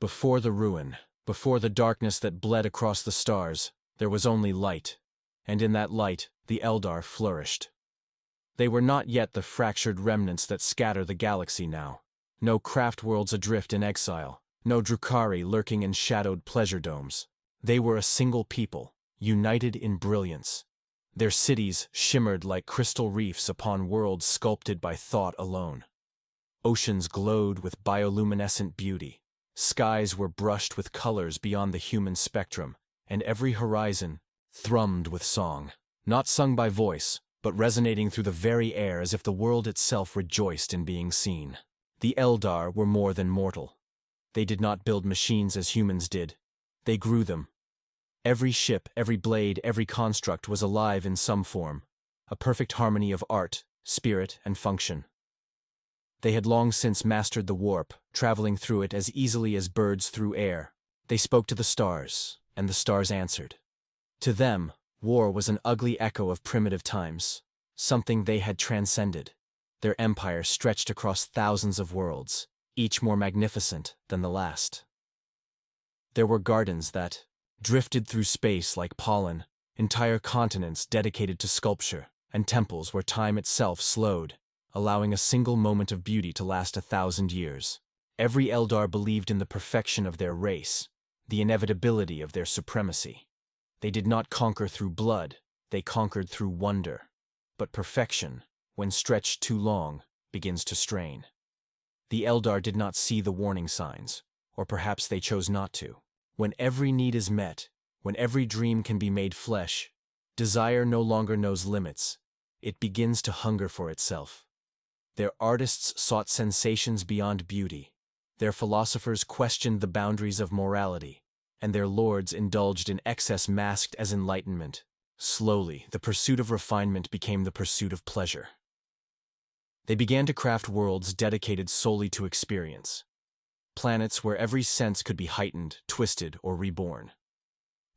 Before the ruin, before the darkness that bled across the stars, there was only light, and in that light the Eldar flourished. They were not yet the fractured remnants that scatter the galaxy now. No craft worlds adrift in exile, no Drukhari lurking in shadowed pleasure domes. They were a single people, united in brilliance. Their cities shimmered like crystal reefs upon worlds sculpted by thought alone. Oceans glowed with bioluminescent beauty. Skies were brushed with colors beyond the human spectrum, and every horizon thrummed with song, not sung by voice, but resonating through the very air as if the world itself rejoiced in being seen. The Eldar were more than mortal. They did not build machines as humans did. They grew them. Every ship, every blade, every construct was alive in some form, a perfect harmony of art, spirit, and function. They had long since mastered the warp, traveling through it as easily as birds through air. They spoke to the stars, and the stars answered. To them, war was an ugly echo of primitive times, something they had transcended. Their empire stretched across thousands of worlds, each more magnificent than the last. There were gardens that drifted through space like pollen, entire continents dedicated to sculpture, and temples where time itself slowed, allowing a single moment of beauty to last 1,000 years. Every Eldar believed in the perfection of their race, the inevitability of their supremacy. They did not conquer through blood, they conquered through wonder. But perfection, when stretched too long, begins to strain. The Eldar did not see the warning signs, or perhaps they chose not to. When every need is met, when every dream can be made flesh, desire no longer knows limits. It begins to hunger for itself. Their artists sought sensations beyond beauty. Their philosophers questioned the boundaries of morality, and their lords indulged in excess masked as enlightenment. Slowly, the pursuit of refinement became the pursuit of pleasure. They began to craft worlds dedicated solely to experience. Planets where every sense could be heightened, twisted, or reborn.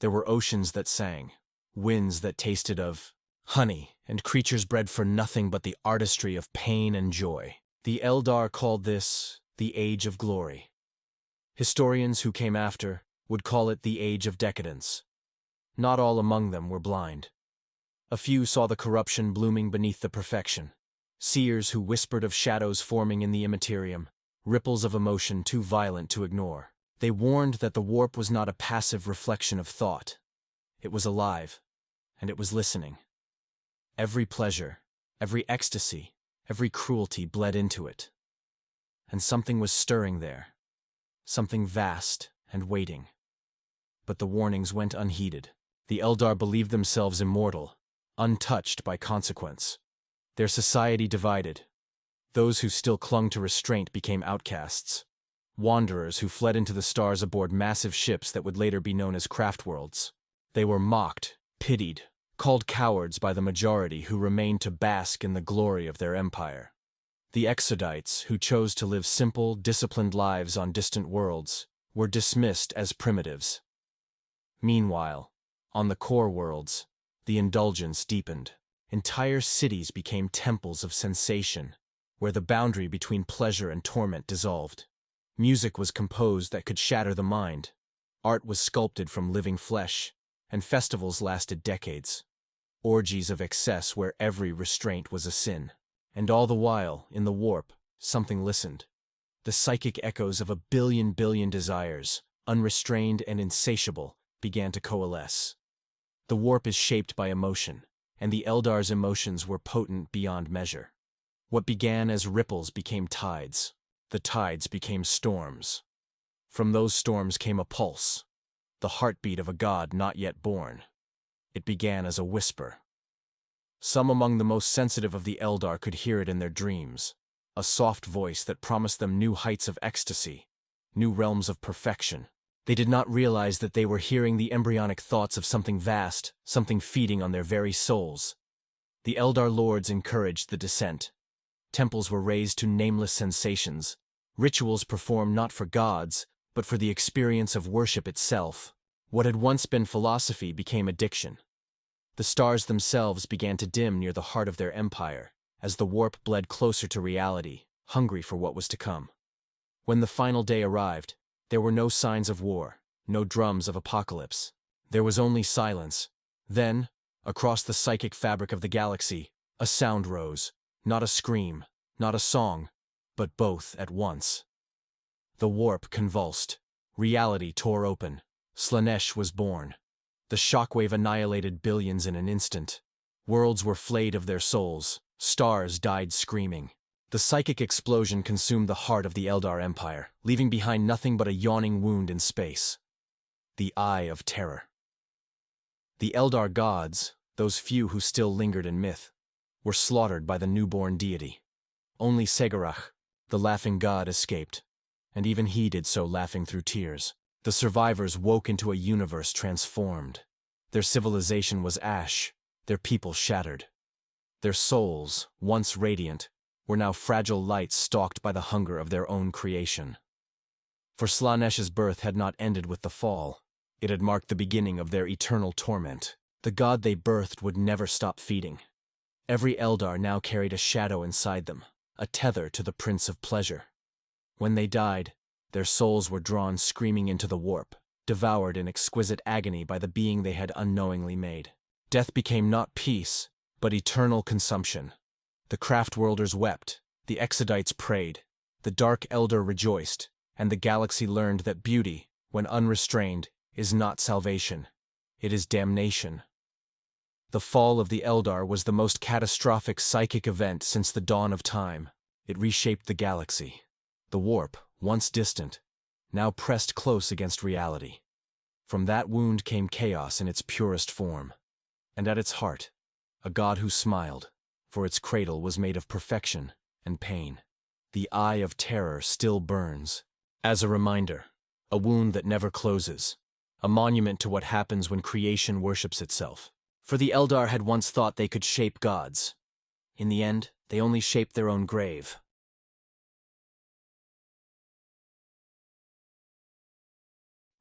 There were oceans that sang, winds that tasted of honey, and creatures bred for nothing but the artistry of pain and joy. The Eldar called this the Age of Glory. Historians who came after would call it the Age of Decadence. Not all among them were blind. A few saw the corruption blooming beneath the perfection. Seers who whispered of shadows forming in the Imperium, ripples of emotion too violent to ignore. They warned that the warp was not a passive reflection of thought. It was alive, and it was listening. Every pleasure, every ecstasy, every cruelty bled into it. And something was stirring there, something vast and waiting. But the warnings went unheeded. The Eldar believed themselves immortal, untouched by consequence. Their society divided. Those who still clung to restraint became outcasts. Wanderers who fled into the stars aboard massive ships that would later be known as craft worlds. They were mocked, pitied, called cowards by the majority who remained to bask in the glory of their empire. The Exodites, who chose to live simple, disciplined lives on distant worlds, were dismissed as primitives. Meanwhile, on the core worlds, the indulgence deepened. Entire cities became temples of sensation, where the boundary between pleasure and torment dissolved. Music was composed that could shatter the mind. Art was sculpted from living flesh, and festivals lasted decades. Orgies of excess where every restraint was a sin. And all the while, in the warp, something listened. The psychic echoes of a billion desires, unrestrained and insatiable, began to coalesce. The warp is shaped by emotion, and the Eldar's emotions were potent beyond measure. What began as ripples became tides. The tides became storms. From those storms came a pulse, the heartbeat of a god not yet born. It began as a whisper. Some among the most sensitive of the Eldar could hear it in their dreams, a soft voice that promised them new heights of ecstasy, new realms of perfection. They did not realize that they were hearing the embryonic thoughts of something vast, something feeding on their very souls. The Eldar lords encouraged the descent. Temples were raised to nameless sensations, rituals performed not for gods, but for the experience of worship itself. What had once been philosophy became addiction. The stars themselves began to dim near the heart of their empire, as the warp bled closer to reality, hungry for what was to come. When the final day arrived, There were no signs of war, no drums of apocalypse. There was only silence. Then, across the psychic fabric of the galaxy, a sound rose. Not a scream, not a song, but both at once. The warp convulsed. Reality tore open. Slaanesh was born. The shockwave annihilated billions in an instant. Worlds were flayed of their souls. Stars died screaming. The psychic explosion consumed the heart of the Eldar Empire, leaving behind nothing but a yawning wound in space. The Eye of Terror. The Eldar gods, those few who still lingered in myth, were slaughtered by the newborn deity. Only Segarach, the laughing god, escaped, and even he did so laughing through tears. The survivors woke into a universe transformed. Their civilization was ash, their people shattered. Their souls, once radiant, were now fragile lights stalked by the hunger of their own creation. For Slaanesh's birth had not ended with the fall. It had marked the beginning of their eternal torment. The god they birthed would never stop feeding. Every Eldar now carried a shadow inside them, a tether to the Prince of Pleasure. When they died, their souls were drawn screaming into the warp, devoured in exquisite agony by the being they had unknowingly made. Death became not peace, but eternal consumption. The Craftworlders wept, the Exodites prayed, the Dark Eldar rejoiced, and the galaxy learned that beauty, when unrestrained, is not salvation. It is damnation. The fall of the Eldar was the most catastrophic psychic event since the dawn of time. It reshaped the galaxy. The warp, once distant, now pressed close against reality. From that wound came chaos in its purest form. And at its heart, a god who smiled, for its cradle was made of perfection and pain. The Eye of Terror still burns. As a reminder, a wound that never closes, a monument to what happens when creation worships itself. For the Eldar had once thought they could shape gods. In the end, they only shaped their own grave.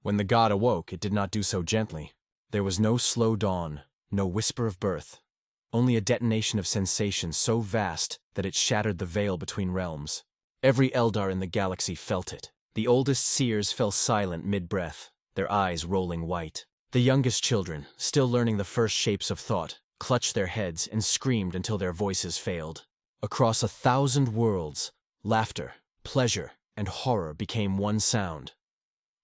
When the god awoke, it did not do so gently. There was no slow dawn, no whisper of birth, only a detonation of sensation so vast that it shattered the veil between realms. Every Eldar in the galaxy felt it. The oldest seers fell silent mid-breath, their eyes rolling white. The youngest children, still learning the first shapes of thought, clutched their heads and screamed until their voices failed. Across 1,000 worlds, laughter, pleasure, and horror became one sound.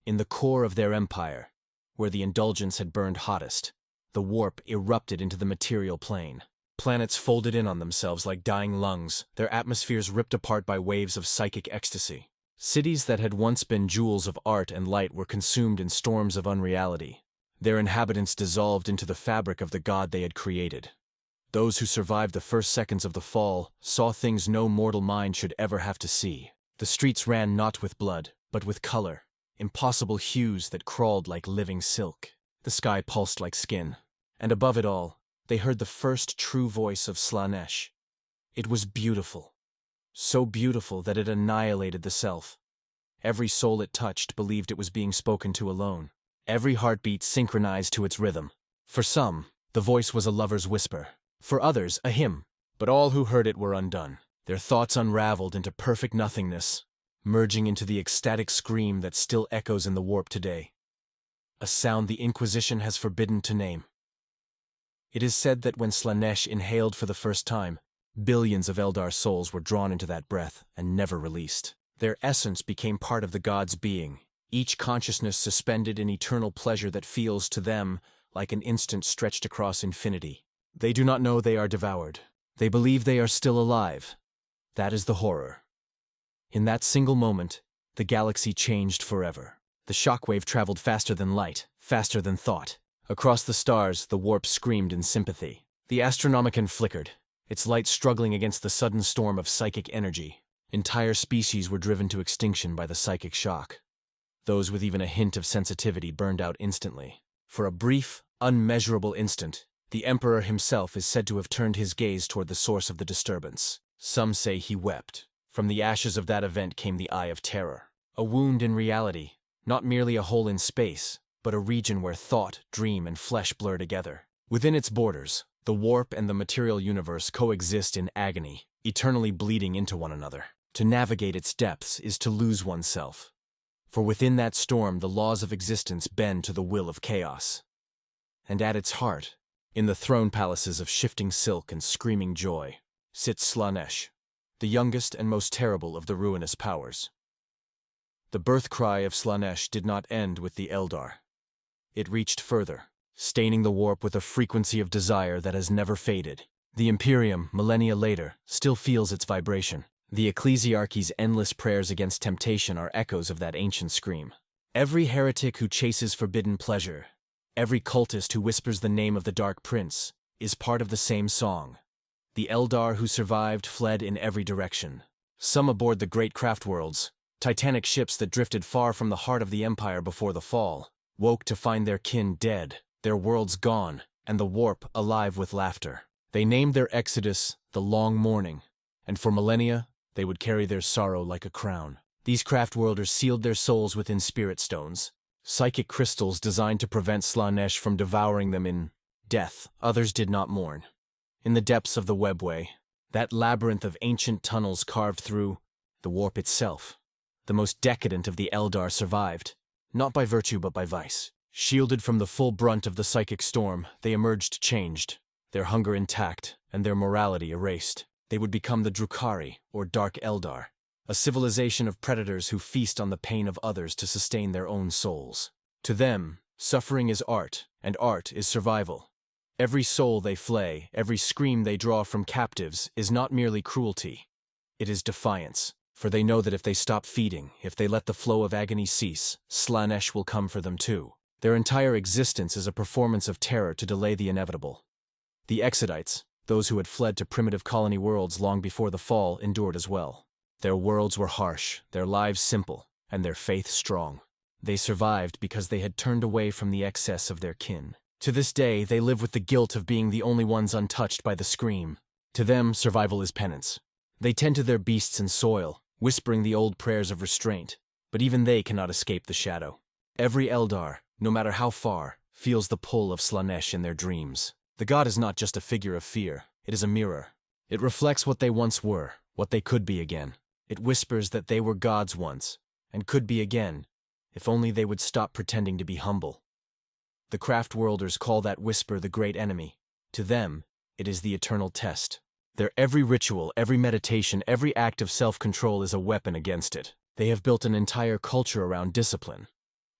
In the core of their empire, where the indulgence had burned hottest, the warp erupted into the material plane. Planets folded in on themselves like dying lungs, their atmospheres ripped apart by waves of psychic ecstasy. Cities that had once been jewels of art and light were consumed in storms of unreality. Their inhabitants dissolved into the fabric of the god they had created. Those who survived the first seconds of the fall saw things no mortal mind should ever have to see. The streets ran not with blood, but with color, impossible hues that crawled like living silk. The sky pulsed like skin, and above it all, they heard the first true voice of Slaanesh. It was beautiful, so beautiful that it annihilated the self. Every soul it touched believed it was being spoken to alone. Every heartbeat synchronized to its rhythm. For some, the voice was a lover's whisper. For others, a hymn. But all who heard it were undone. Their thoughts unraveled into perfect nothingness, merging into the ecstatic scream that still echoes in the warp today. A sound the Inquisition has forbidden to name. It is said that when Slaanesh inhaled for the first time, billions of Eldar souls were drawn into that breath and never released. Their essence became part of the god's being, each consciousness suspended in eternal pleasure that feels to them like an instant stretched across infinity. They do not know they are devoured. They believe they are still alive. That is the horror. In that single moment, the galaxy changed forever. The shockwave traveled faster than light, faster than thought. Across the stars, the warp screamed in sympathy. The Astronomicon flickered, its light struggling against the sudden storm of psychic energy. Entire species were driven to extinction by the psychic shock. Those with even a hint of sensitivity burned out instantly. For a brief, unmeasurable instant, the Emperor himself is said to have turned his gaze toward the source of the disturbance. Some say he wept. From the ashes of that event came the Eye of Terror. A wound in reality, not merely a hole in space, but a region where thought, dream, and flesh blur together. Within its borders, the warp and the material universe coexist in agony, eternally bleeding into one another. To navigate its depths is to lose oneself. For within that storm the laws of existence bend to the will of chaos. And at its heart, in the throne palaces of shifting silk and screaming joy, sits Slaanesh, the youngest and most terrible of the ruinous powers. The birth cry of Slaanesh did not end with the Eldar. It reached further, staining the warp with a frequency of desire that has never faded. The Imperium, millennia later, still feels its vibration. The Ecclesiarchy's endless prayers against temptation are echoes of that ancient scream. Every heretic who chases forbidden pleasure, every cultist who whispers the name of the Dark Prince, is part of the same song. The Eldar who survived fled in every direction. Some aboard the great craft worlds, titanic ships that drifted far from the heart of the Empire before the fall, woke to find their kin dead, their worlds gone, and the warp alive with laughter. They named their exodus the Long Mourning, and for millennia, they would carry their sorrow like a crown. These craftworlders sealed their souls within spirit stones, psychic crystals designed to prevent Slaanesh from devouring them in death. Others did not mourn. In the depths of the webway, that labyrinth of ancient tunnels carved through the warp itself, the most decadent of the Eldar survived, not by virtue but by vice. Shielded from the full brunt of the psychic storm, they emerged changed, their hunger intact and their morality erased. They would become the Drukhari, or Dark Eldar, a civilization of predators who feast on the pain of others to sustain their own souls. To them, suffering is art, and art is survival. Every soul they flay, every scream they draw from captives is not merely cruelty. It is defiance, for they know that if they stop feeding, if they let the flow of agony cease, Slaanesh will come for them too. Their entire existence is a performance of terror to delay the inevitable. The Exodites, those who had fled to primitive colony worlds long before the fall, endured as well. Their worlds were harsh, their lives simple, and their faith strong. They survived because they had turned away from the excess of their kin. To this day, they live with the guilt of being the only ones untouched by the scream. To them, survival is penance. They tend to their beasts and soil, whispering the old prayers of restraint, but even they cannot escape the shadow. Every Eldar, no matter how far, feels the pull of Slaanesh in their dreams. The god is not just a figure of fear, it is a mirror. It reflects what they once were, what they could be again. It whispers that they were gods once, and could be again, if only they would stop pretending to be humble. The craft-worlders call that whisper the great enemy. To them, it is the eternal test. Their every ritual, every meditation, every act of self-control is a weapon against it. They have built an entire culture around discipline,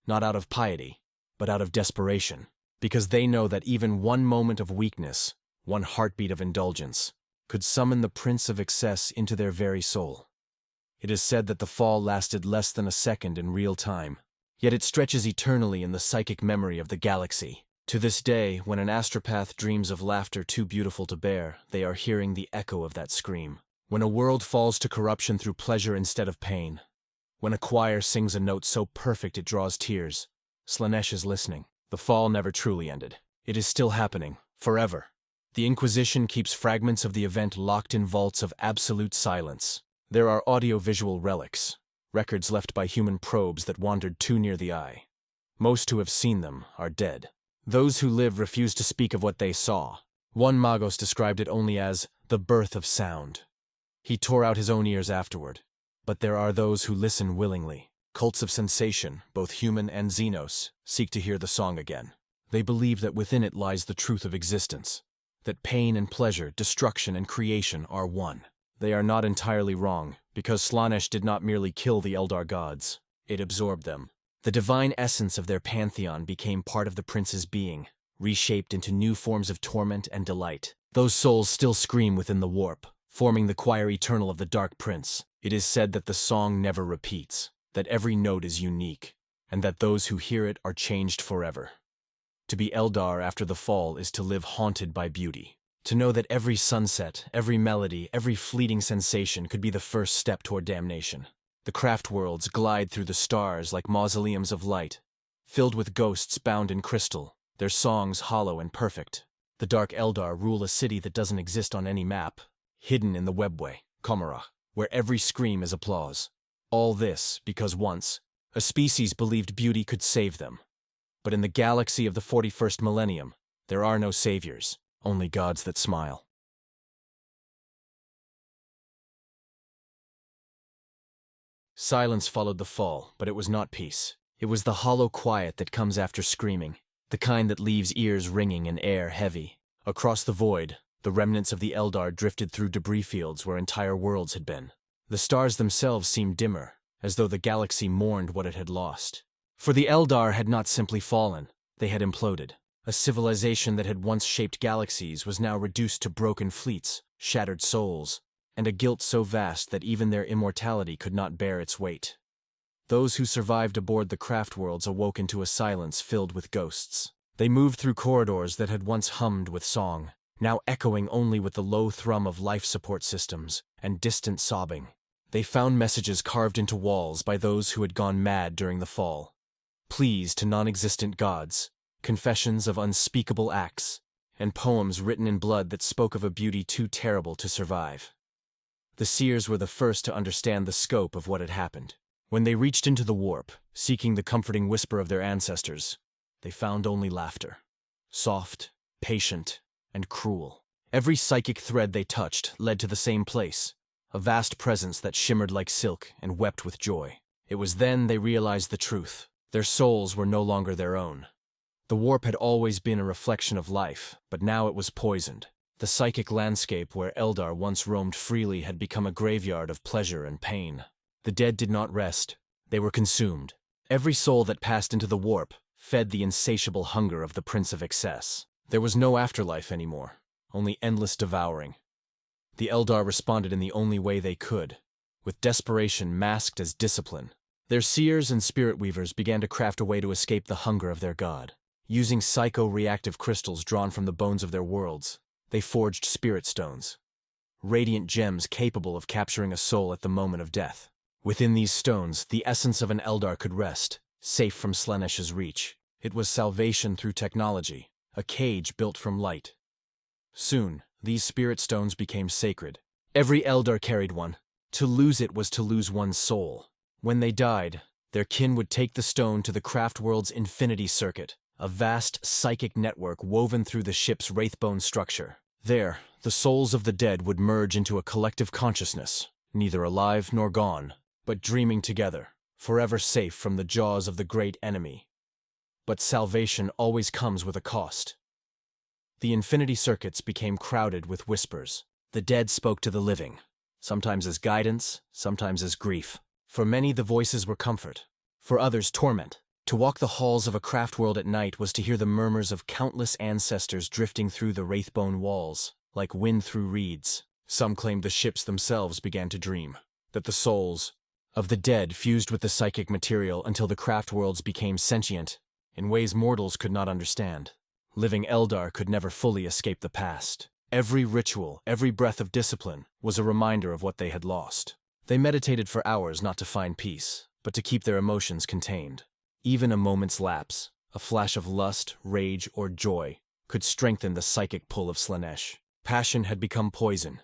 not out of piety, but out of desperation, because they know that even one moment of weakness, one heartbeat of indulgence, could summon the Prince of Excess into their very soul. It is said that the fall lasted less than a second in real time, yet it stretches eternally in the psychic memory of the galaxy. To this day, when an astropath dreams of laughter too beautiful to bear, they are hearing the echo of that scream. When a world falls to corruption through pleasure instead of pain, when a choir sings a note so perfect it draws tears, Slaanesh is listening. The fall never truly ended. It is still happening, forever. The Inquisition keeps fragments of the event locked in vaults of absolute silence. There are audio-visual relics, records left by human probes that wandered too near the eye. Most who have seen them are dead. Those who live refuse to speak of what they saw. One Magos described it only as the birth of sound. He tore out his own ears afterward. But there are those who listen willingly. Cults of sensation, both human and Xenos, seek to hear the song again. They believe that within it lies the truth of existence, that pain and pleasure, destruction and creation are one. They are not entirely wrong, because Slaanesh did not merely kill the Eldar gods, it absorbed them. The divine essence of their pantheon became part of the prince's being, reshaped into new forms of torment and delight. Those souls still scream within the warp, forming the choir eternal of the Dark Prince. It is said that the song never repeats, that every note is unique, and that those who hear it are changed forever. To be Eldar after the fall is to live haunted by beauty. To know that every sunset, every melody, every fleeting sensation could be the first step toward damnation. The craft worlds glide through the stars like mausoleums of light, filled with ghosts bound in crystal, their songs hollow and perfect. The Dark Eldar rule a city that doesn't exist on any map, hidden in the webway, Komara, where every scream is applause. All this because once, a species believed beauty could save them. But in the galaxy of the 41st millennium, there are no saviors, only gods that smile. Silence followed the fall, but it was not peace. It was the hollow quiet that comes after screaming, the kind that leaves ears ringing and air heavy. Across the void, the remnants of the Eldar drifted through debris fields where entire worlds had been. The stars themselves seemed dimmer, as though the galaxy mourned what it had lost. For the Eldar had not simply fallen, they had imploded. A civilization that had once shaped galaxies was now reduced to broken fleets, shattered souls, and a guilt so vast that even their immortality could not bear its weight. Those who survived aboard the craft worlds awoke into a silence filled with ghosts. They moved through corridors that had once hummed with song, now echoing only with the low thrum of life support systems and distant sobbing. They found messages carved into walls by those who had gone mad during the fall. Pleas to non-existent gods, confessions of unspeakable acts, and poems written in blood that spoke of a beauty too terrible to survive. The seers were the first to understand the scope of what had happened. When they reached into the warp, seeking the comforting whisper of their ancestors, they found only laughter. Soft, patient, and cruel. Every psychic thread they touched led to the same place, a vast presence that shimmered like silk and wept with joy. It was then they realized the truth. Their souls were no longer their own. The warp had always been a reflection of life, but now it was poisoned. The psychic landscape where Eldar once roamed freely had become a graveyard of pleasure and pain. The dead did not rest. They were consumed. Every soul that passed into the warp fed the insatiable hunger of the Prince of Excess. There was no afterlife anymore, only endless devouring. The Eldar responded in the only way they could, with desperation masked as discipline. Their seers and spirit weavers began to craft a way to escape the hunger of their god. Using psycho-reactive crystals drawn from the bones of their worlds, they forged spirit stones, radiant gems capable of capturing a soul at the moment of death. Within these stones, the essence of an Eldar could rest, safe from Slaanesh's reach. It was salvation through technology, a cage built from light. Soon, these spirit stones became sacred. Every Eldar carried one. To lose it was to lose one's soul. When they died, their kin would take the stone to the craft world's infinity circuit, a vast psychic network woven through the ship's wraithbone structure. There, the souls of the dead would merge into a collective consciousness, neither alive nor gone, but dreaming together, forever safe from the jaws of the great enemy. But salvation always comes with a cost. The infinity circuits became crowded with whispers. The dead spoke to the living, sometimes as guidance, sometimes as grief. For many, the voices were comfort. For others, torment. To walk the halls of a craft world at night was to hear the murmurs of countless ancestors drifting through the wraithbone walls, like wind through reeds. Some claimed the ships themselves began to dream, that the souls of the dead fused with the psychic material until the craft worlds became sentient, in ways mortals could not understand. Living Eldar could never fully escape the past. Every ritual, every breath of discipline, was a reminder of what they had lost. They meditated for hours not to find peace, but to keep their emotions contained. Even a moment's lapse, a flash of lust, rage, or joy, could strengthen the psychic pull of Slaanesh. Passion had become poison.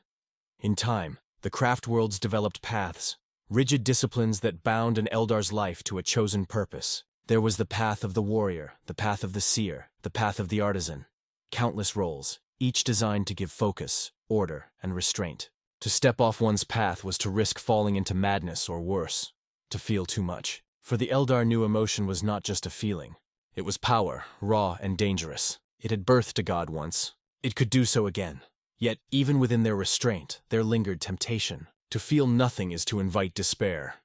In time, the craft worlds developed paths, rigid disciplines that bound an Eldar's life to a chosen purpose. There was the path of the warrior, the path of the seer, the path of the artisan. Countless roles, each designed to give focus, order, and restraint. To step off one's path was to risk falling into madness or worse, to feel too much. For the Eldar knew emotion was not just a feeling. It was power, raw and dangerous. It had birthed a god once. It could do so again. Yet, even within their restraint, there lingered temptation. To feel nothing is to invite despair,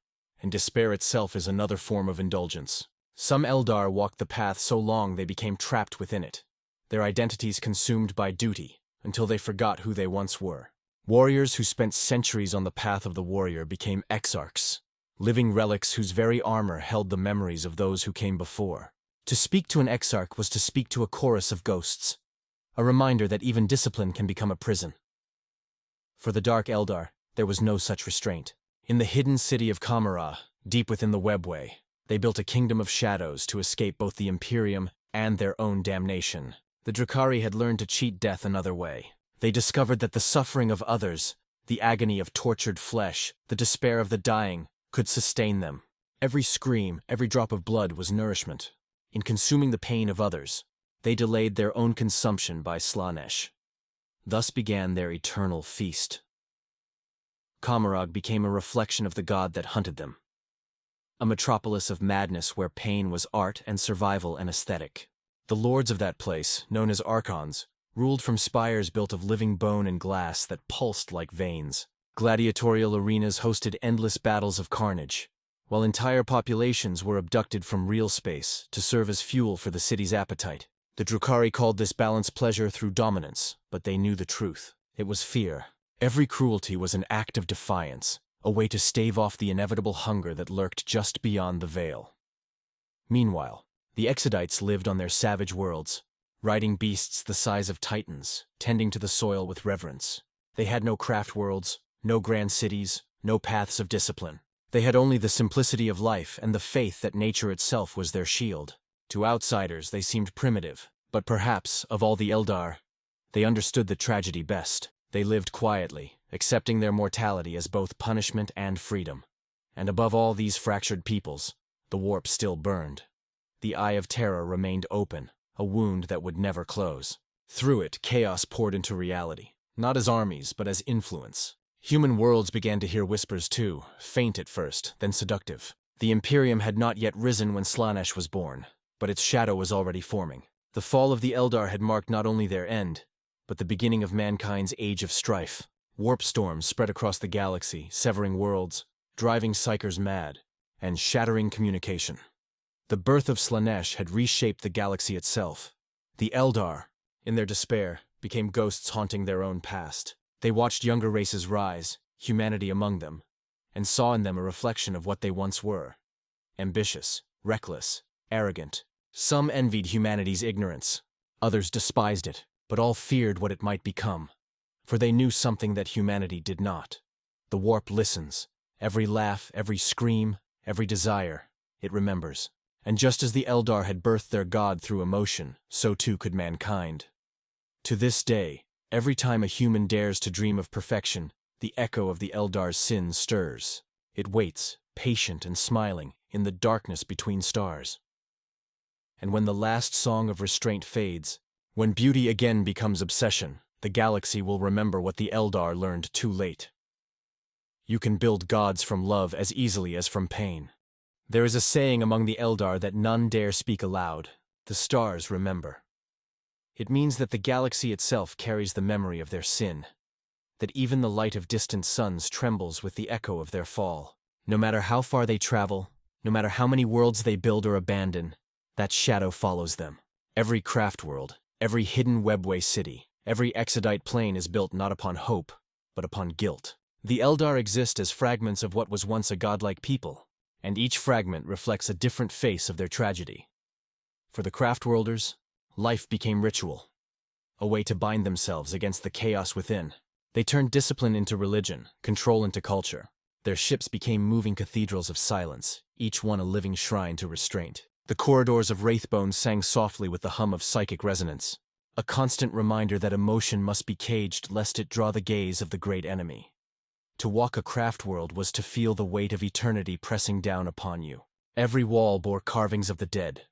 and despair itself is another form of indulgence. Some Eldar walked the path so long they became trapped within it, their identities consumed by duty, until they forgot who they once were. Warriors who spent centuries on the path of the warrior became exarchs, living relics whose very armor held the memories of those who came before. To speak to an exarch was to speak to a chorus of ghosts, a reminder that even discipline can become a prison. For the Dark Eldar, there was no such restraint. In the hidden city of Kamara, deep within the webway, they built a kingdom of shadows to escape both the Imperium and their own damnation. The Drukhari had learned to cheat death another way. They discovered that the suffering of others, the agony of tortured flesh, the despair of the dying, could sustain them. Every scream, every drop of blood was nourishment. In consuming the pain of others, they delayed their own consumption by Slaanesh. Thus began their eternal feast. Kamarag became a reflection of the god that hunted them. a metropolis of madness where pain was art and survival an aesthetic. The lords of that place, known as archons, ruled from spires built of living bone and glass that pulsed like veins. Gladiatorial arenas hosted endless battles of carnage, while entire populations were abducted from real space to serve as fuel for the city's appetite. The Drukhari called this balance pleasure through dominance, but they knew the truth. It was fear. Every cruelty was an act of defiance, a way to stave off the inevitable hunger that lurked just beyond the veil. Meanwhile, the Exodites lived on their savage worlds, riding beasts the size of titans, tending to the soil with reverence. They had no craft worlds, no grand cities, no paths of discipline. They had only the simplicity of life and the faith that nature itself was their shield. To outsiders, they seemed primitive, but perhaps, of all the Eldar, they understood the tragedy best. They lived quietly, accepting their mortality as both punishment and freedom. And above all these fractured peoples, the warp still burned. The Eye of Terror remained open, a wound that would never close. Through it, chaos poured into reality, not as armies, but as influence. Human worlds began to hear whispers too, faint at first, then seductive. The Imperium had not yet risen when Slaanesh was born, but its shadow was already forming. The fall of the Eldar had marked not only their end, but the beginning of mankind's age of strife. Warp storms spread across the galaxy, severing worlds, driving psychers mad, and shattering communication. The birth of Slaanesh had reshaped the galaxy itself. The Eldar, in their despair, became ghosts haunting their own past. They watched younger races rise, humanity among them, and saw in them a reflection of what they once were. Ambitious, reckless, arrogant. Some envied humanity's ignorance. Others despised it, but all feared what it might become. For they knew something that humanity did not. The warp listens. Every laugh, every scream, every desire, it remembers. And just as the Eldar had birthed their god through emotion, so too could mankind. To this day, every time a human dares to dream of perfection, the echo of the Eldar's sin stirs. It waits, patient and smiling, in the darkness between stars. And when the last song of restraint fades, when beauty again becomes obsession, the galaxy will remember what the Eldar learned too late. You can build gods from love as easily as from pain. There is a saying among the Eldar that none dare speak aloud. The stars remember. It means that the galaxy itself carries the memory of their sin, that even the light of distant suns trembles with the echo of their fall. No matter how far they travel, no matter how many worlds they build or abandon, that shadow follows them. Every craft world, every hidden webway city, every Exodite plane is built not upon hope, but upon guilt. The Eldar exist as fragments of what was once a godlike people, and each fragment reflects a different face of their tragedy. For the craftworlders, life became ritual, a way to bind themselves against the chaos within. They turned discipline into religion, control into culture. Their ships became moving cathedrals of silence, each one a living shrine to restraint. The corridors of Wraithbone sang softly with the hum of psychic resonance, a constant reminder that emotion must be caged lest it draw the gaze of the great enemy. To walk a craft world was to feel the weight of eternity pressing down upon you. Every wall bore carvings of the dead,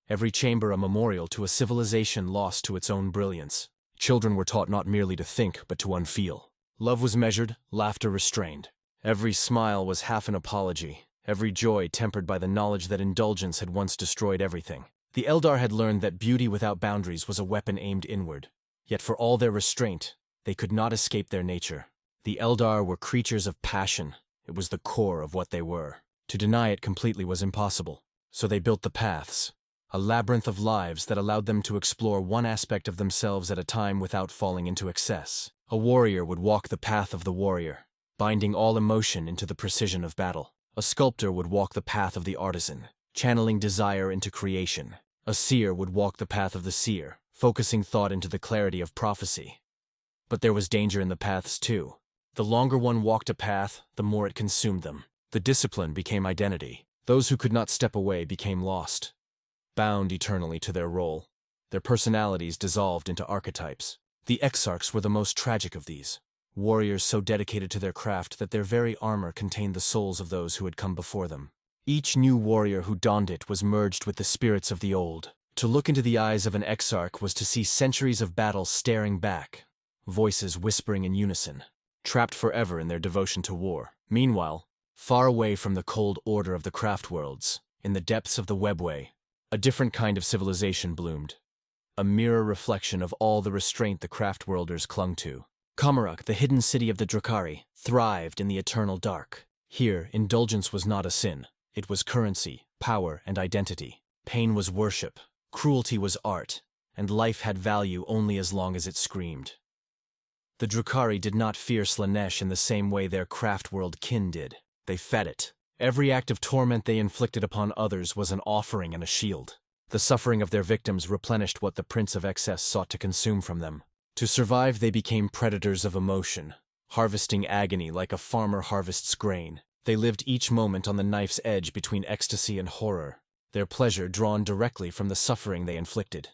every chamber a memorial to a civilization lost to its own brilliance. Children were taught not merely to think, but to unfeel. Love was measured, laughter restrained. Every smile was half an apology, every joy tempered by the knowledge that indulgence had once destroyed everything. The Eldar had learned that beauty without boundaries was a weapon aimed inward. Yet for all their restraint, they could not escape their nature. The Eldar were creatures of passion. It was the core of what they were. To deny it completely was impossible. So they built the paths, a labyrinth of lives that allowed them to explore one aspect of themselves at a time without falling into excess. A warrior would walk the path of the warrior, binding all emotion into the precision of battle. A sculptor would walk the path of the artisan, channeling desire into creation. A seer would walk the path of the seer, focusing thought into the clarity of prophecy. But there was danger in the paths too. The longer one walked a path, the more it consumed them. The discipline became identity. Those who could not step away became lost, bound eternally to their role. Their personalities dissolved into archetypes. The Exarchs were the most tragic of these. Warriors so dedicated to their craft that their very armor contained the souls of those who had come before them. Each new warrior who donned it was merged with the spirits of the old. To look into the eyes of an Exarch was to see centuries of battle staring back, voices whispering in unison, trapped forever in their devotion to war. Meanwhile, Far away from the cold order of the craft worlds, in the depths of the webway, a different kind of civilization bloomed. A mirror reflection of all the restraint the craft worlders clung to. Kamaruk, the hidden city of the Drukhari, thrived in the eternal dark. Here, indulgence was not a sin. It was currency, power, and identity. Pain was worship, cruelty was art, and life had value only as long as it screamed. The Drukhari did not fear Slaanesh in the same way their craft world kin did. They fed it. Every act of torment they inflicted upon others was an offering and a shield. The suffering of their victims replenished what the Prince of Excess sought to consume from them. To survive, they became predators of emotion, harvesting agony like a farmer harvests grain. They lived each moment on the knife's edge between ecstasy and horror, their pleasure drawn directly from the suffering they inflicted.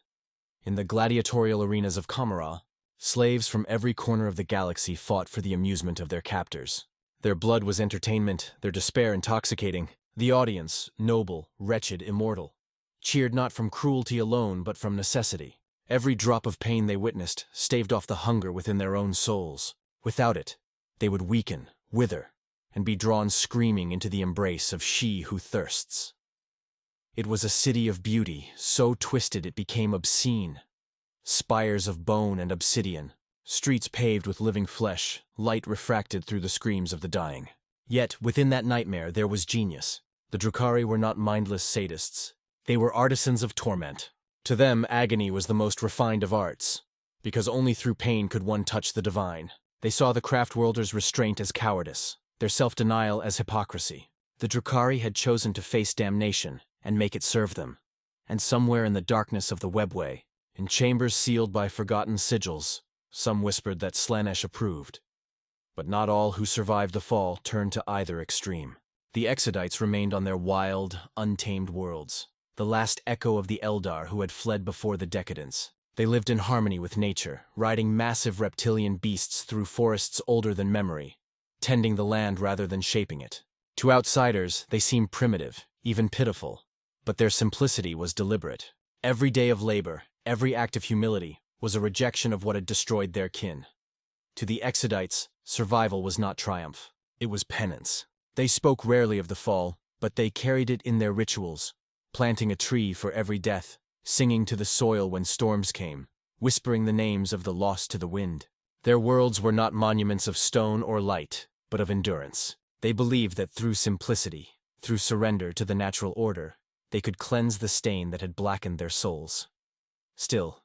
In the gladiatorial arenas of Kamara, slaves from every corner of the galaxy fought for the amusement of their captors. Their blood was entertainment, their despair intoxicating. The audience, noble, wretched, immortal, cheered not from cruelty alone but from necessity. Every drop of pain they witnessed staved off the hunger within their own souls. Without it, they would weaken, wither, and be drawn screaming into the embrace of she who thirsts. It was a city of beauty, so twisted it became obscene. Spires of bone and obsidian, streets paved with living flesh, light refracted through the screams of the dying. Yet, within that nightmare there was genius. The Drukhari were not mindless sadists. They were artisans of torment. To them, agony was the most refined of arts, because only through pain could one touch the divine. They saw the craft-worlders' restraint as cowardice, their self-denial as hypocrisy. The Drukhari had chosen to face damnation and make it serve them. And somewhere in the darkness of the webway, in chambers sealed by forgotten sigils, some whispered that Slaanesh approved. But not all who survived the fall turned to either extreme. The Exodites remained on their wild, untamed worlds, the last echo of the Eldar who had fled before the decadence. They lived in harmony with nature, riding massive reptilian beasts through forests older than memory, tending the land rather than shaping it. To outsiders, they seemed primitive, even pitiful, but their simplicity was deliberate. Every day of labor, every act of humility, was a rejection of what had destroyed their kin. To the Exodites, survival was not triumph, it was penance. They spoke rarely of the fall, but they carried it in their rituals, planting a tree for every death, singing to the soil when storms came, whispering the names of the lost to the wind. Their worlds were not monuments of stone or light, but of endurance. They believed that through simplicity, through surrender to the natural order, they could cleanse the stain that had blackened their souls. Still,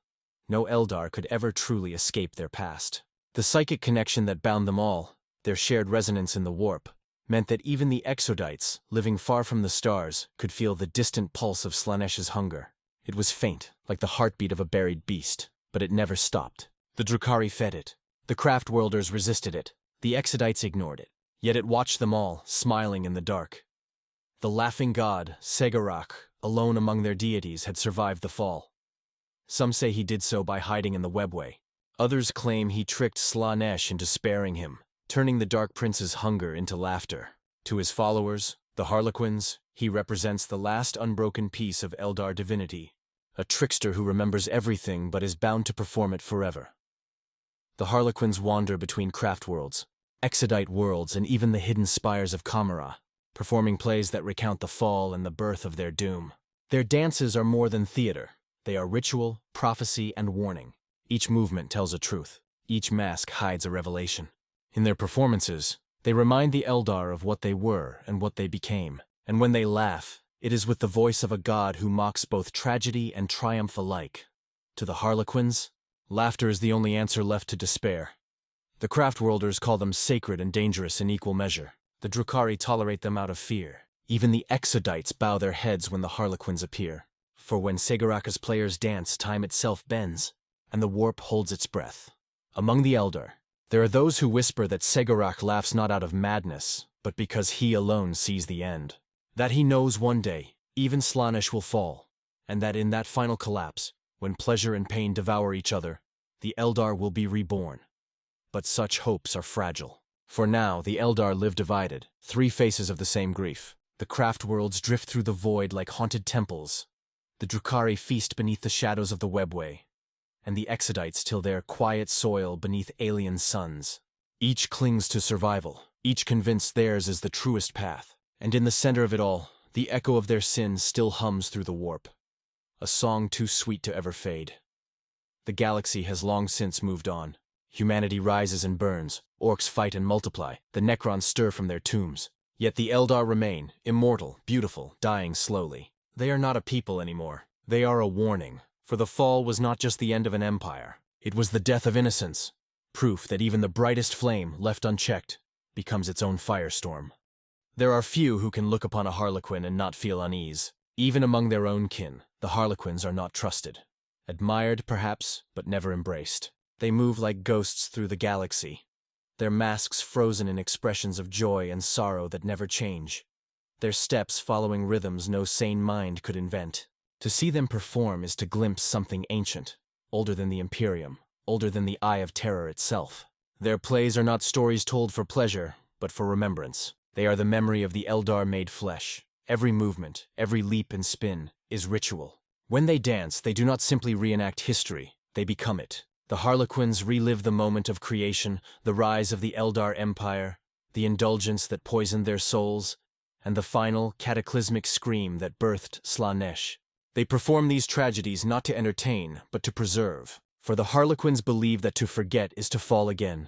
no Eldar could ever truly escape their past. The psychic connection that bound them all, their shared resonance in the warp, meant that even the Exodites, living far from the stars, could feel the distant pulse of Slaanesh's hunger. It was faint, like the heartbeat of a buried beast, but it never stopped. The Drukhari fed it. The craft-worlders resisted it. The Exodites ignored it. Yet it watched them all, smiling in the dark. The laughing god, Segarak, alone among their deities, had survived the fall. Some say he did so by hiding in the webway. Others claim he tricked Slaanesh into sparing him, turning the Dark Prince's hunger into laughter. To his followers, the Harlequins, he represents the last unbroken piece of Eldar divinity, a trickster who remembers everything but is bound to perform it forever. The Harlequins wander between craft worlds, Exodite worlds, and even the hidden spires of Kamara, performing plays that recount the fall and the birth of their doom. Their dances are more than theater. They are ritual, prophecy, and warning. Each movement tells a truth. Each mask hides a revelation. In their performances, they remind the Eldar of what they were and what they became. And when they laugh, it is with the voice of a god who mocks both tragedy and triumph alike. To the Harlequins, laughter is the only answer left to despair. The craft-worlders call them sacred and dangerous in equal measure. The Drukhari tolerate them out of fear. Even the Exodites bow their heads when the Harlequins appear. For when Segaraka's players dance, time itself bends, and the warp holds its breath. Among the Eldar, there are those who whisper that Segarak laughs not out of madness, but because he alone sees the end. That he knows one day, even Slaanesh will fall, and that in that final collapse, when pleasure and pain devour each other, the Eldar will be reborn. But such hopes are fragile. For now, the Eldar live divided, three faces of the same grief. The craft worlds drift through the void like haunted temples. The Drukhari feast beneath the shadows of the webway, and the Exodites till their quiet soil beneath alien suns. Each clings to survival. each convinced theirs is the truest path. And in the center of it all, the echo of their sins still hums through the warp. A song too sweet to ever fade. The galaxy has long since moved on. Humanity rises and burns, orcs fight and multiply, the Necrons stir from their tombs. Yet the Eldar remain, immortal, beautiful, dying slowly. They are not a people anymore. They are a warning, for the fall was not just the end of an empire. It was the death of innocence, proof that even the brightest flame, left unchecked, becomes its own firestorm. There are few who can look upon a Harlequin and not feel unease. Even among their own kin, the Harlequins are not trusted. Admired, perhaps, but never embraced. They move like ghosts through the galaxy, their masks frozen in expressions of joy and sorrow that never change, their steps following rhythms no sane mind could invent. To see them perform is to glimpse something ancient, older than the Imperium, older than the Eye of Terror itself. Their plays are not stories told for pleasure, but for remembrance. They are the memory of the Eldar made flesh. Every movement, every leap and spin, is ritual. When they dance, they do not simply reenact history, they become it. The Harlequins relive the moment of creation, the rise of the Eldar Empire, the indulgence that poisoned their souls, and the final, cataclysmic scream that birthed Slaanesh. They perform these tragedies not to entertain, but to preserve. For the Harlequins believe that to forget is to fall again.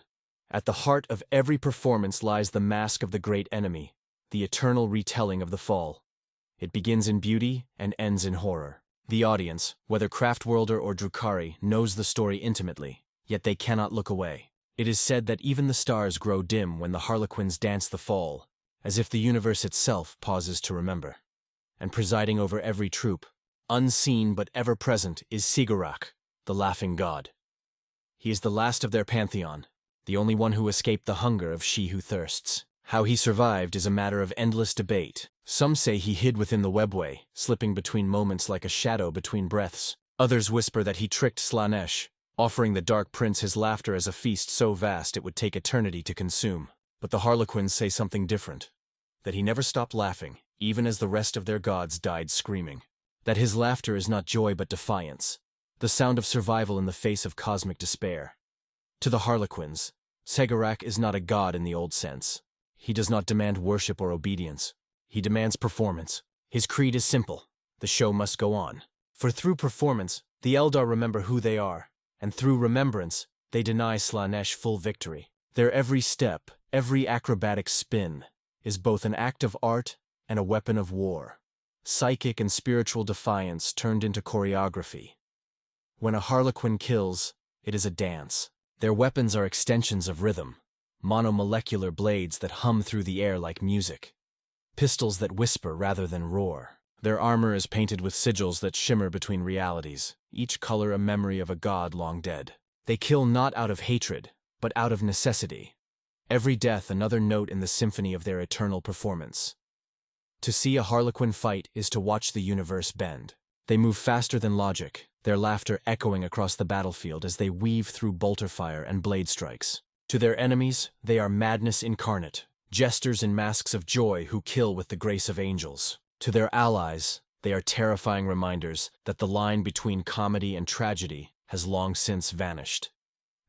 At the heart of every performance lies the mask of the great enemy, the eternal retelling of the fall. It begins in beauty and ends in horror. The audience, whether Craftworlder or Drukhari, knows the story intimately, yet they cannot look away. It is said that even the stars grow dim when the Harlequins dance the fall, as if the universe itself pauses to remember. And presiding over every troop, unseen but ever present, is Sigarak, the laughing god. He is the last of their pantheon, the only one who escaped the hunger of she who thirsts. How he survived is a matter of endless debate. Some say he hid within the webway, slipping between moments like a shadow between breaths. Others whisper that he tricked Slaanesh, offering the Dark Prince his laughter as a feast so vast it would take eternity to consume. But the Harlequins say something different. That he never stopped laughing, even as the rest of their gods died screaming. That his laughter is not joy but defiance, the sound of survival in the face of cosmic despair. To the Harlequins, Sigarak is not a god in the old sense. He does not demand worship or obedience. He demands performance. His creed is simple. The show must go on. For through performance, the Eldar remember who they are, and through remembrance, they deny Slaanesh full victory. Their every step, every acrobatic spin, is both an act of art and a weapon of war. Psychic and spiritual defiance turned into choreography. When a Harlequin kills, it is a dance. Their weapons are extensions of rhythm. Monomolecular blades that hum through the air like music. Pistols that whisper rather than roar. Their armor is painted with sigils that shimmer between realities, each color a memory of a god long dead. They kill not out of hatred, but out of necessity. Every death another note in the symphony of their eternal performance. To see a Harlequin fight is to watch the universe bend. They move faster than logic, their laughter echoing across the battlefield as they weave through bolter fire and blade strikes. To their enemies, they are madness incarnate, jesters in masks of joy who kill with the grace of angels. To their allies, they are terrifying reminders that the line between comedy and tragedy has long since vanished.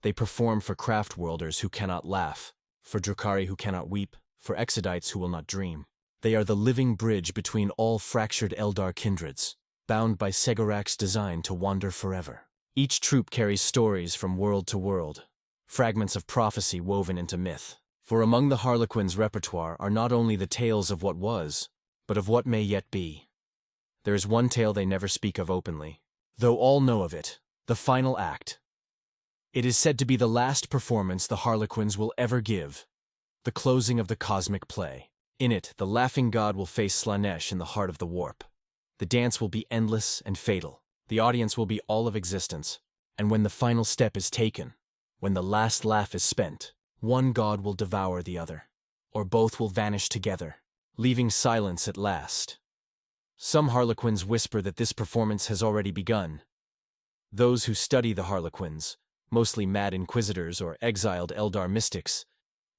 They perform for Craftworlders who cannot laugh, for Drukhari who cannot weep, for Exodites who will not dream. They are the living bridge between all fractured Eldar kindreds, bound by Sigarak's design to wander forever. Each troop carries stories from world to world, fragments of prophecy woven into myth. For among the Harlequins' repertoire are not only the tales of what was, but of what may yet be. There is one tale they never speak of openly, though all know of it, the final act. It is said to be the last performance the Harlequins will ever give, the closing of the cosmic play. In it, the laughing god will face Slaanesh in the heart of the warp. The dance will be endless and fatal. The audience will be all of existence. And when the final step is taken, when the last laugh is spent, one god will devour the other, or both will vanish together, leaving silence at last. Some Harlequins whisper that this performance has already begun. Those who study the Harlequins, mostly mad inquisitors or exiled Eldar mystics,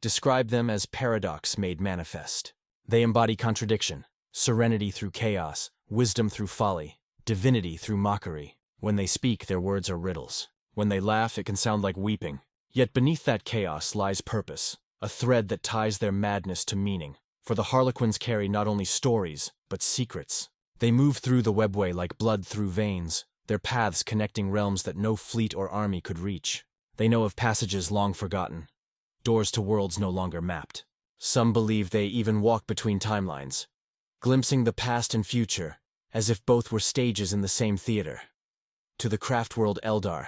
describe them as paradox made manifest. They embody contradiction, serenity through chaos, wisdom through folly, divinity through mockery. When they speak, their words are riddles. When they laugh, it can sound like weeping. Yet beneath that chaos lies purpose, a thread that ties their madness to meaning. For the Harlequins carry not only stories, but secrets. They move through the webway like blood through veins, their paths connecting realms that no fleet or army could reach. They know of passages long forgotten, doors to worlds no longer mapped. Some believe they even walk between timelines, glimpsing the past and future, as if both were stages in the same theater. To the craft world Eldar,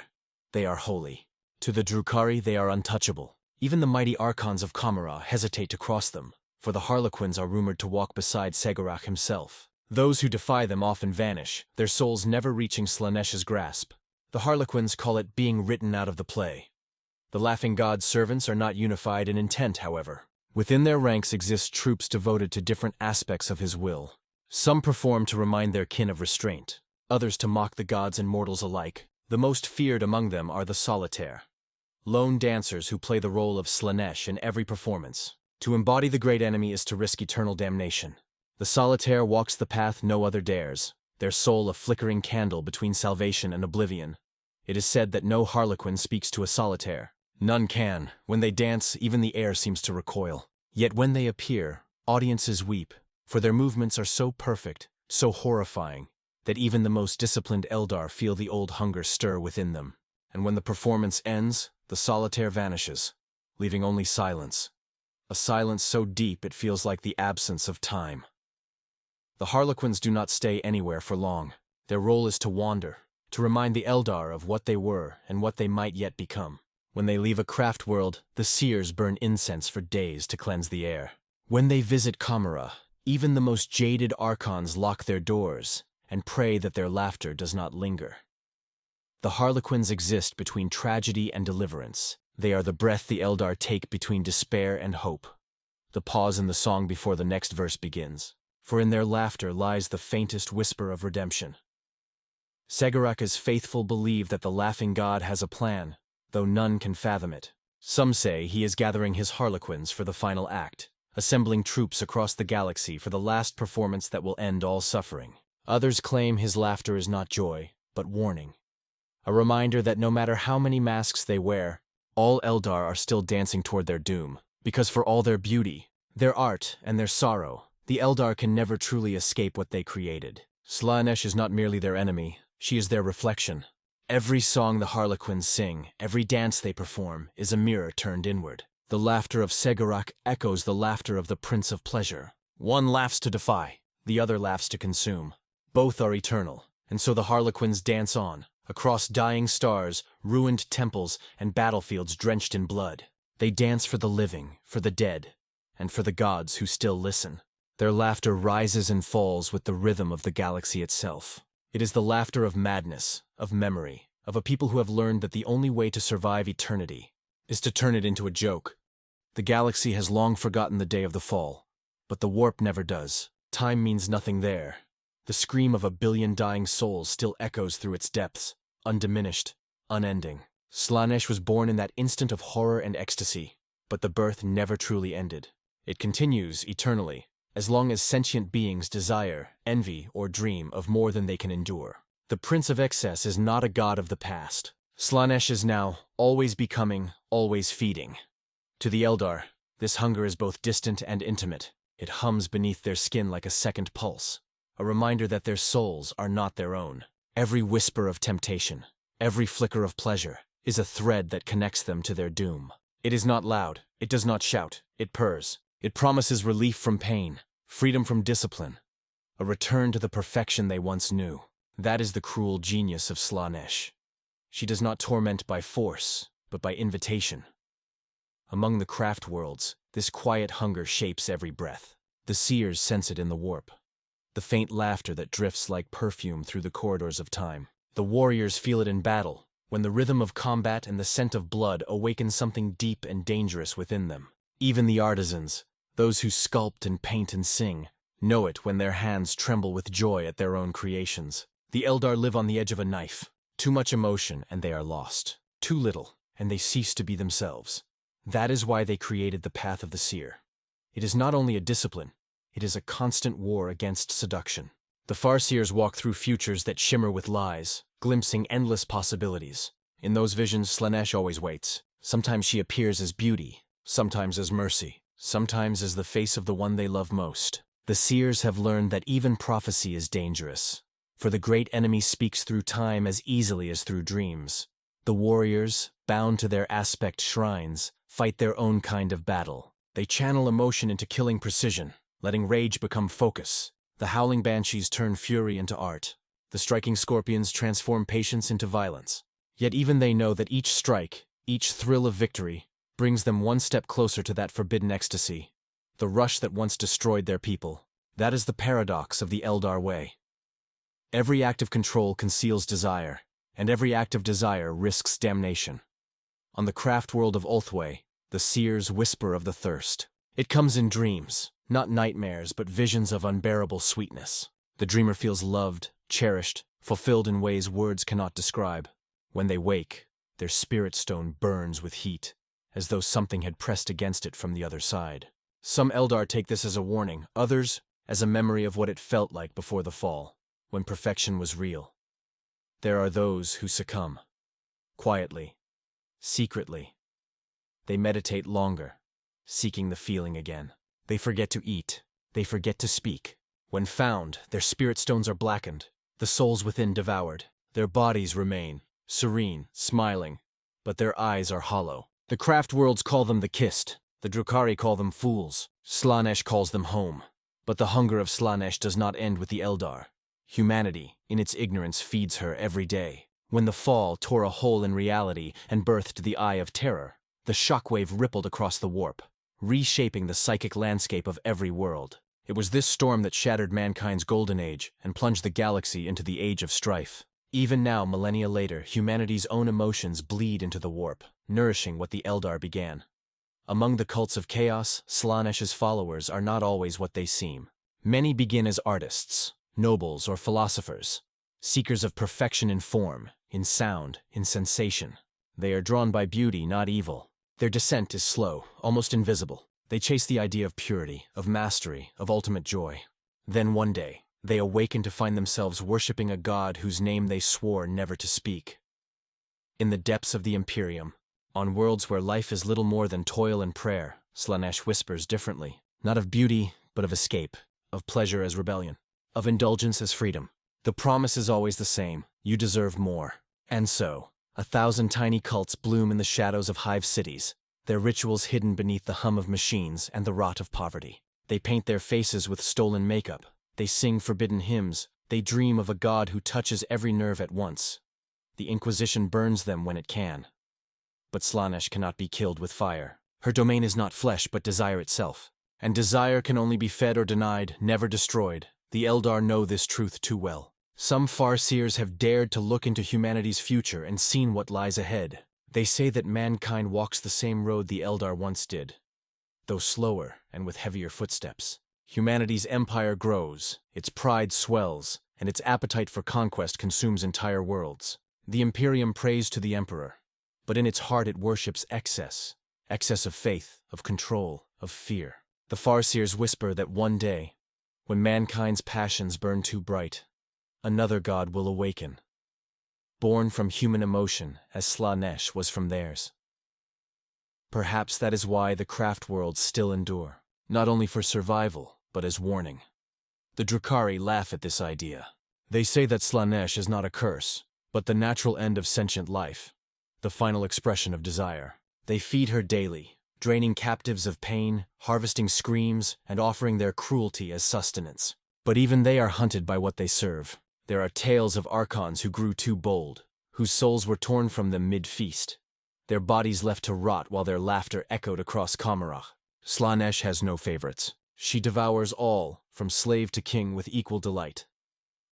they are holy. To the Drukhari, they are untouchable. Even the mighty archons of Kamara hesitate to cross them, for the Harlequins are rumored to walk beside Segurak himself. Those who defy them often vanish, their souls never reaching Slaanesh's grasp. The Harlequins call it being written out of the play. The Laughing God's servants are not unified in intent, however. Within their ranks exist troops devoted to different aspects of his will. Some perform to remind their kin of restraint, others to mock the gods and mortals alike. The most feared among them are the Solitaire, lone dancers who play the role of Slaanesh in every performance. To embody the great enemy is to risk eternal damnation. The Solitaire walks the path no other dares, their soul a flickering candle between salvation and oblivion. It is said that no Harlequin speaks to a Solitaire. None can. When they dance, even the air seems to recoil. Yet when they appear, audiences weep, for their movements are so perfect, so horrifying, that even the most disciplined Eldar feel the old hunger stir within them. And when the performance ends, the Solitaire vanishes, leaving only silence. A silence so deep it feels like the absence of time. The Harlequins do not stay anywhere for long. Their role is to wander, to remind the Eldar of what they were and what they might yet become. When they leave a craft world, the seers burn incense for days to cleanse the air. When they visit Kamara, even the most jaded archons lock their doors and pray that their laughter does not linger. The Harlequins exist between tragedy and deliverance. They are the breath the Eldar take between despair and hope, the pause in the song before the next verse begins. For in their laughter lies the faintest whisper of redemption. Segurak's faithful believe that the Laughing God has a plan, though none can fathom it. Some say he is gathering his Harlequins for the final act, assembling troops across the galaxy for the last performance that will end all suffering. Others claim his laughter is not joy, but warning. A reminder that no matter how many masks they wear, all Eldar are still dancing toward their doom, because for all their beauty, their art, and their sorrow, the Eldar can never truly escape what they created. Slaanesh is not merely their enemy, she is their reflection. Every song the Harlequins sing, every dance they perform, is a mirror turned inward. The laughter of Segurak echoes the laughter of the Prince of Pleasure. One laughs to defy, the other laughs to consume. Both are eternal, and so the Harlequins dance on, across dying stars, ruined temples, and battlefields drenched in blood. They dance for the living, for the dead, and for the gods who still listen. Their laughter rises and falls with the rhythm of the galaxy itself. It is the laughter of madness, of memory, of a people who have learned that the only way to survive eternity is to turn it into a joke. The galaxy has long forgotten the day of the fall, but the warp never does. Time means nothing there. The scream of a billion dying souls still echoes through its depths, undiminished, unending. Slaanesh was born in that instant of horror and ecstasy, but the birth never truly ended. It continues eternally, as long as sentient beings desire, envy, or dream of more than they can endure. The Prince of Excess is not a god of the past. Slaanesh is now always becoming, always feeding. To the Eldar, this hunger is both distant and intimate. It hums beneath their skin like a second pulse, a reminder that their souls are not their own. Every whisper of temptation, every flicker of pleasure, is a thread that connects them to their doom. It is not loud, it does not shout, it purrs. It promises relief from pain, freedom from discipline, a return to the perfection they once knew. That is the cruel genius of Slaanesh. She does not torment by force, but by invitation. Among the craft worlds, this quiet hunger shapes every breath. The seers sense it in the warp, the faint laughter that drifts like perfume through the corridors of time. The warriors feel it in battle, when the rhythm of combat and the scent of blood awaken something deep and dangerous within them. Even the artisans, those who sculpt and paint and sing, know it when their hands tremble with joy at their own creations. The Eldar live on the edge of a knife. Too much emotion and they are lost. Too little and they cease to be themselves. That is why they created the path of the seer. It is not only a discipline, it is a constant war against seduction. The Farseers walk through futures that shimmer with lies, glimpsing endless possibilities. In those visions, Slaanesh always waits. Sometimes she appears as beauty, sometimes as mercy, sometimes as the face of the one they love most. The seers have learned that even prophecy is dangerous, for the great enemy speaks through time as easily as through dreams. The warriors, bound to their aspect shrines, fight their own kind of battle. They channel emotion into killing precision, letting rage become focus. The howling banshees turn fury into art. The striking scorpions transform patience into violence. Yet even they know that each strike, each thrill of victory, brings them one step closer to that forbidden ecstasy, the rush that once destroyed their people. That is the paradox of the Eldar way. Every act of control conceals desire, and every act of desire risks damnation. On the craft world of Ulthwé, the seers whisper of the thirst. It comes in dreams, not nightmares but visions of unbearable sweetness. The dreamer feels loved, cherished, fulfilled in ways words cannot describe. When they wake, their spirit stone burns with heat, as though something had pressed against it from the other side. Some Eldar take this as a warning, others as a memory of what it felt like before the fall, when perfection was real. There are those who succumb. Quietly, secretly. They meditate longer, seeking the feeling again. They forget to eat. They forget to speak. When found, their spirit stones are blackened, the souls within devoured. Their bodies remain, serene, smiling, but their eyes are hollow. The craft worlds call them the kissed. The Drukhari call them fools. Slaanesh calls them home. But the hunger of Slaanesh does not end with the Eldar. Humanity, in its ignorance, feeds her every day. When the fall tore a hole in reality and birthed the Eye of Terror, the shockwave rippled across the warp, reshaping the psychic landscape of every world. It was this storm that shattered mankind's golden age and plunged the galaxy into the age of strife. Even now, millennia later, humanity's own emotions bleed into the warp, nourishing what the Eldar began. Among the cults of chaos, Slaanesh's followers are not always what they seem. Many begin as artists, nobles or philosophers, seekers of perfection in form, in sound, in sensation. They are drawn by beauty, not evil. Their descent is slow, almost invisible. They chase the idea of purity, of mastery, of ultimate joy. Then one day, they awaken to find themselves worshipping a god whose name they swore never to speak. In the depths of the Imperium, on worlds where life is little more than toil and prayer, Slaanesh whispers differently, not of beauty, but of escape, of pleasure as rebellion, of indulgence as freedom. The promise is always the same: you deserve more. And so, 1,000 tiny cults bloom in the shadows of hive cities, their rituals hidden beneath the hum of machines and the rot of poverty. They paint their faces with stolen makeup. They sing forbidden hymns. They dream of a god who touches every nerve at once. The Inquisition burns them when it can. But Slaanesh cannot be killed with fire. Her domain is not flesh, but desire itself. And desire can only be fed or denied, never destroyed. The Eldar know this truth too well. Some farseers have dared to look into humanity's future and seen what lies ahead. They say that mankind walks the same road the Eldar once did, though slower and with heavier footsteps. Humanity's empire grows, its pride swells, and its appetite for conquest consumes entire worlds. The Imperium prays to the Emperor, but in its heart it worships excess of faith, of control, of fear. The farseers whisper that one day, when mankind's passions burn too bright, another god will awaken, born from human emotion as Slaanesh was from theirs. Perhaps that is why the craft worlds still endure, not only for survival, but as warning. The Drukhari laugh at this idea. They say that Slaanesh is not a curse, but the natural end of sentient life, the final expression of desire. They feed her daily, draining captives of pain, harvesting screams, and offering their cruelty as sustenance. But even they are hunted by what they serve. There are tales of archons who grew too bold, whose souls were torn from them mid-feast, their bodies left to rot while their laughter echoed across Kamarach. Slaanesh has no favorites. She devours all, from slave to king, with equal delight.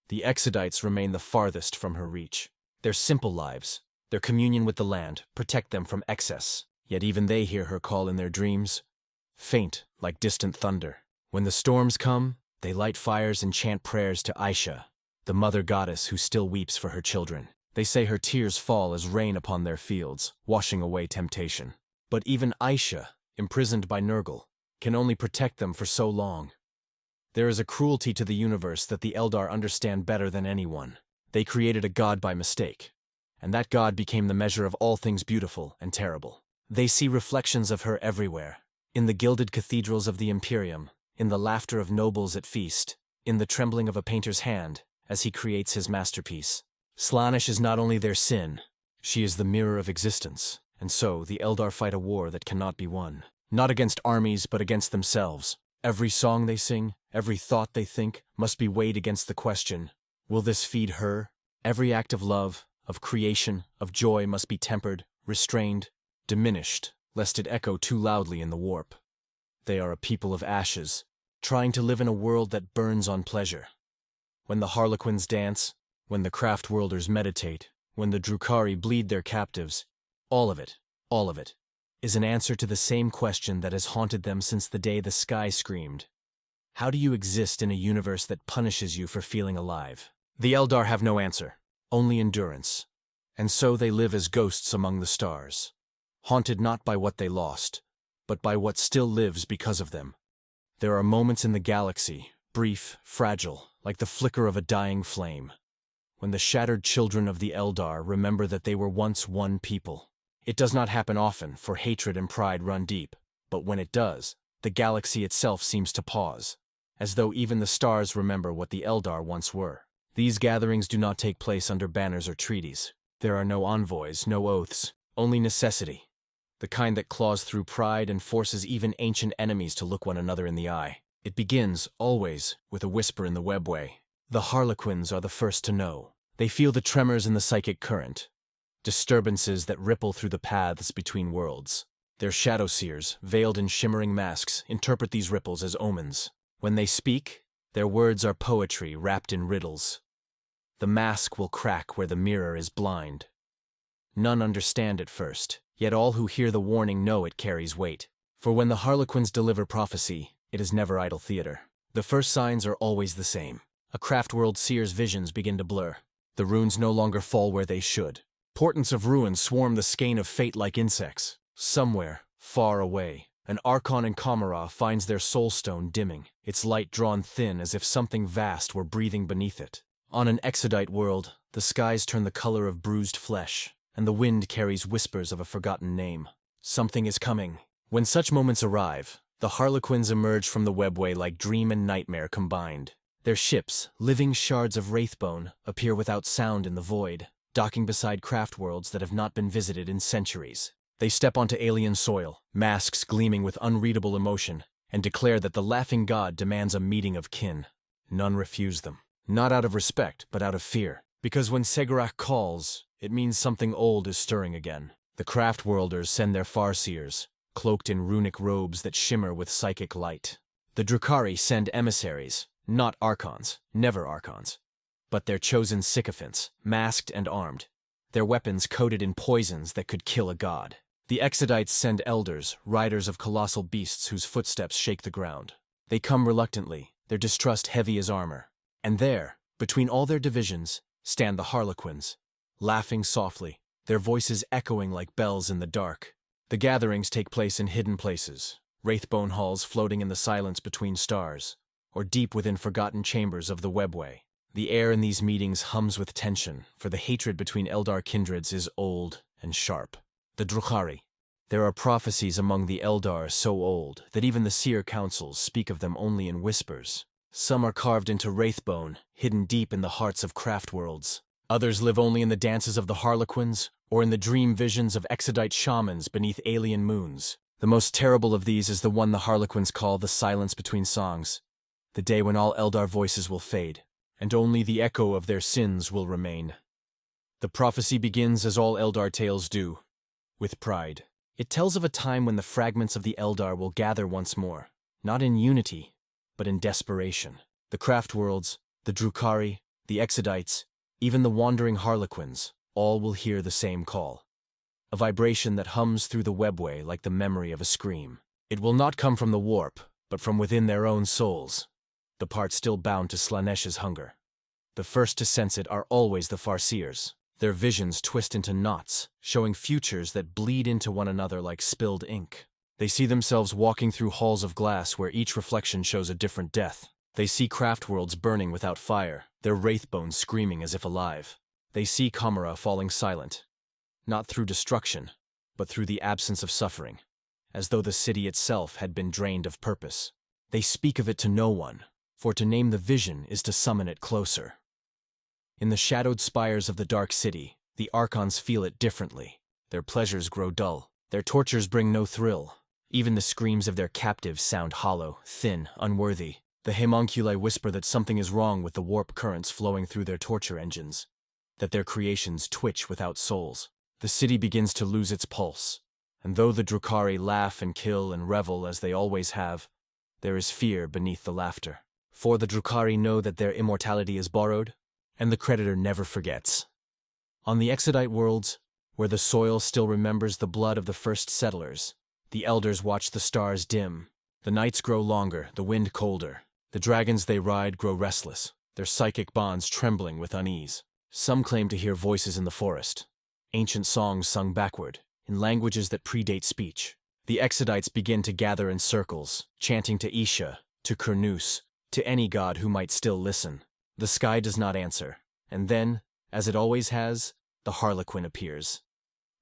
The Exodites remain the farthest from her reach. Their simple lives, their communion with the land, protect them from excess. Yet even they hear her call in their dreams, faint like distant thunder. When the storms come, they light fires and chant prayers to Aisha, the mother goddess who still weeps for her children. They say her tears fall as rain upon their fields, washing away temptation. But even Aisha, imprisoned by Nurgle, can only protect them for so long. There is a cruelty to the universe that the Eldar understand better than anyone. They created a god by mistake, and that god became the measure of all things beautiful and terrible. They see reflections of her everywhere. In the gilded cathedrals of the Imperium, in the laughter of nobles at feast, in the trembling of a painter's hand as he creates his masterpiece. Slaanesh is not only their sin, she is the mirror of existence, and so the Eldar fight a war that cannot be won. Not against armies, but against themselves. Every song they sing, every thought they think, must be weighed against the question, will this feed her? Every act of love, of creation, of joy must be tempered, restrained, diminished, lest it echo too loudly in the warp. They are a people of ashes, trying to live in a world that burns on pleasure. When the Harlequins dance, when the Craftworlders meditate, when the Drukhari bleed their captives, all of it, is an answer to the same question that has haunted them since the day the sky screamed. How do you exist in a universe that punishes you for feeling alive? The Eldar have no answer, only endurance. And so they live as ghosts among the stars, haunted not by what they lost, but by what still lives because of them. There are moments in the galaxy, brief, fragile, like the flicker of a dying flame, when the shattered children of the Eldar remember that they were once one people. It does not happen often, for hatred and pride run deep, but when it does, the galaxy itself seems to pause, as though even the stars remember what the Eldar once were. These gatherings do not take place under banners or treaties. There are no envoys, no oaths, only necessity, the kind that claws through pride and forces even ancient enemies to look one another in the eye. It begins, always, with a whisper in the webway. The Harlequins are the first to know. They feel the tremors in the psychic current, disturbances that ripple through the paths between worlds. Their shadow seers, veiled in shimmering masks, interpret these ripples as omens. When they speak, their words are poetry wrapped in riddles. The mask will crack where the mirror is blind. None understand at first, yet all who hear the warning know it carries weight. For when the Harlequins deliver prophecy, it is never idle theater. The first signs are always the same. A Craftworld seer's visions begin to blur. The runes no longer fall where they should. Portents of ruin swarm the skein of fate like insects. Somewhere, far away, an Archon in Kamara finds their soulstone dimming, its light drawn thin as if something vast were breathing beneath it. On an Exodite world, the skies turn the color of bruised flesh, and the wind carries whispers of a forgotten name. Something is coming. When such moments arrive, the Harlequins emerge from the webway like dream and nightmare combined. Their ships, living shards of wraithbone, appear without sound in the void, docking beside craftworlds that have not been visited in centuries. They step onto alien soil, masks gleaming with unreadable emotion, and declare that the laughing god demands a meeting of kin. None refuse them. Not out of respect, but out of fear. Because when Segarak calls, it means something old is stirring again. The Craftworlders send their farseers, cloaked in runic robes that shimmer with psychic light. The Drukhari send emissaries, not Archons, never Archons, but their chosen sycophants, masked and armed, their weapons coated in poisons that could kill a god. The Exodites send elders, riders of colossal beasts whose footsteps shake the ground. They come reluctantly, their distrust heavy as armor. And there, between all their divisions, stand the Harlequins, laughing softly, their voices echoing like bells in the dark. The gatherings take place in hidden places, wraithbone halls floating in the silence between stars, or deep within forgotten chambers of the webway. The air in these meetings hums with tension, for the hatred between Eldar kindreds is old and sharp. The Drukhari. There are prophecies among the Eldar so old that even the seer councils speak of them only in whispers. Some are carved into wraithbone, hidden deep in the hearts of craftworlds. Others live only in the dances of the Harlequins, or in the dream visions of Exodite shamans beneath alien moons. The most terrible of these is the one the Harlequins call the silence between songs, the day when all Eldar voices will fade, and only the echo of their sins will remain. The prophecy begins as all Eldar tales do, with pride. It tells of a time when the fragments of the Eldar will gather once more, not in unity, but in desperation. The Craftworlds, the Drukhari, the Exodites, even the wandering Harlequins, all will hear the same call. A vibration that hums through the webway like the memory of a scream. It will not come from the warp, but from within their own souls, the part still bound to Slaanesh's hunger. The first to sense it are always the farseers. Their visions twist into knots, showing futures that bleed into one another like spilled ink. They see themselves walking through halls of glass where each reflection shows a different death. They see craftworlds burning without fire, their wraithbones screaming as if alive. They see Kamara falling silent, not through destruction, but through the absence of suffering, as though the city itself had been drained of purpose. They speak of it to no one, for to name the vision is to summon it closer. In the shadowed spires of the dark city, the Archons feel it differently. Their pleasures grow dull. Their tortures bring no thrill. Even the screams of their captives sound hollow, thin, unworthy. The homunculi whisper that something is wrong with the warp currents flowing through their torture engines, that their creations twitch without souls. The city begins to lose its pulse, and though the Drukhari laugh and kill and revel as they always have, there is fear beneath the laughter. For the Drukhari know that their immortality is borrowed, and the creditor never forgets. On the Exodite worlds, where the soil still remembers the blood of the first settlers, the elders watch the stars dim. The nights grow longer, the wind colder. The dragons they ride grow restless, their psychic bonds trembling with unease. Some claim to hear voices in the forest, ancient songs sung backward, in languages that predate speech. The Exodites begin to gather in circles, chanting to Isha, to Kurnus, to any god who might still listen. The sky does not answer, and then, as it always has, the Harlequin appears.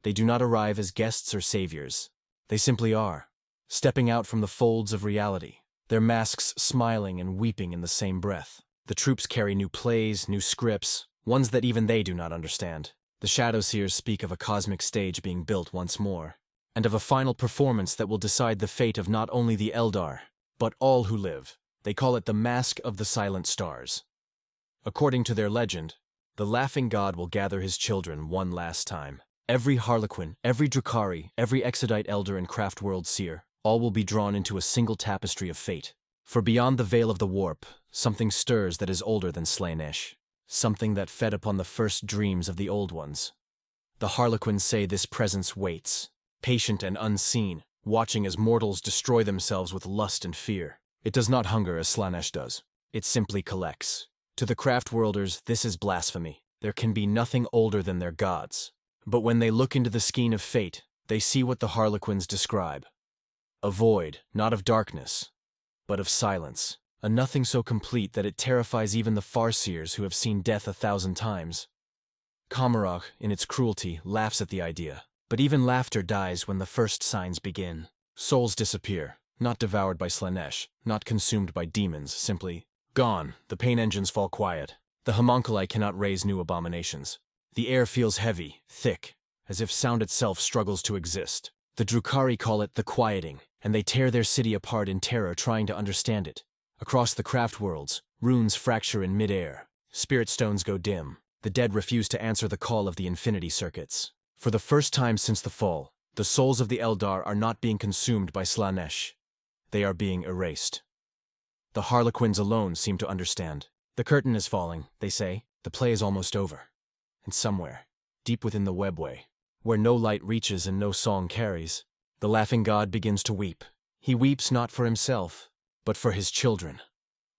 They do not arrive as guests or saviors. They simply are, stepping out from the folds of reality, their masks smiling and weeping in the same breath. The troops carry new plays, new scripts, ones that even they do not understand. The Shadowseers speak of a cosmic stage being built once more, and of a final performance that will decide the fate of not only the Eldar, but all who live. They call it the Mask of the Silent Stars. According to their legend, the laughing god will gather his children one last time. Every Harlequin, every Drukhari, every Exodite Elder and Craftworld Seer, all will be drawn into a single tapestry of fate. For beyond the veil of the warp, something stirs that is older than Slaanesh, something that fed upon the first dreams of the old ones. The Harlequins say this presence waits, patient and unseen, watching as mortals destroy themselves with lust and fear. It does not hunger as Slaanesh does. It simply collects. To the Craftworlders, this is blasphemy. There can be nothing older than their gods. But when they look into the skein of fate, they see what the Harlequins describe. A void, not of darkness, but of silence. A nothing so complete that it terrifies even the Farseers who have seen death 1,000 times. Kamarach, in its cruelty, laughs at the idea. But even laughter dies when the first signs begin. Souls disappear, not devoured by Slaanesh, not consumed by demons, simply gone. The pain engines fall quiet. The homunculi cannot raise new abominations. The air feels heavy, thick, as if sound itself struggles to exist. The Drukhari call it the quieting, and they tear their city apart in terror trying to understand it. Across the craft worlds, runes fracture in mid-air. Spirit stones go dim. The dead refuse to answer the call of the infinity circuits. For the first time since the fall, the souls of the Eldar are not being consumed by Slaanesh. They are being erased. The Harlequins alone seem to understand. The curtain is falling, they say. The play is almost over. And somewhere, deep within the webway, where no light reaches and no song carries, the laughing god begins to weep. He weeps not for himself, but for his children,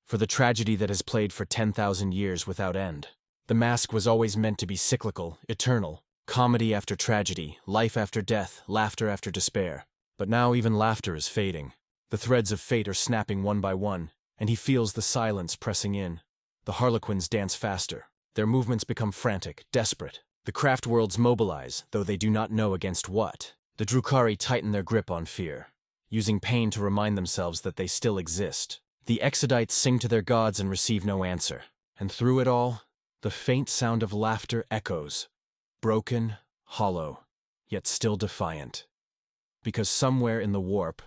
for the tragedy that has played for 10,000 years without end. The mask was always meant to be cyclical, eternal, comedy after tragedy, life after death, laughter after despair. But now even laughter is fading. The threads of fate are snapping one by one, and he feels the silence pressing in. The Harlequins dance faster. Their movements become frantic, desperate. The craft worlds mobilize, though they do not know against what. The Drukhari tighten their grip on fear, using pain to remind themselves that they still exist. The Exodites sing to their gods and receive no answer. And through it all, the faint sound of laughter echoes, broken, hollow, yet still defiant. Because somewhere in the warp,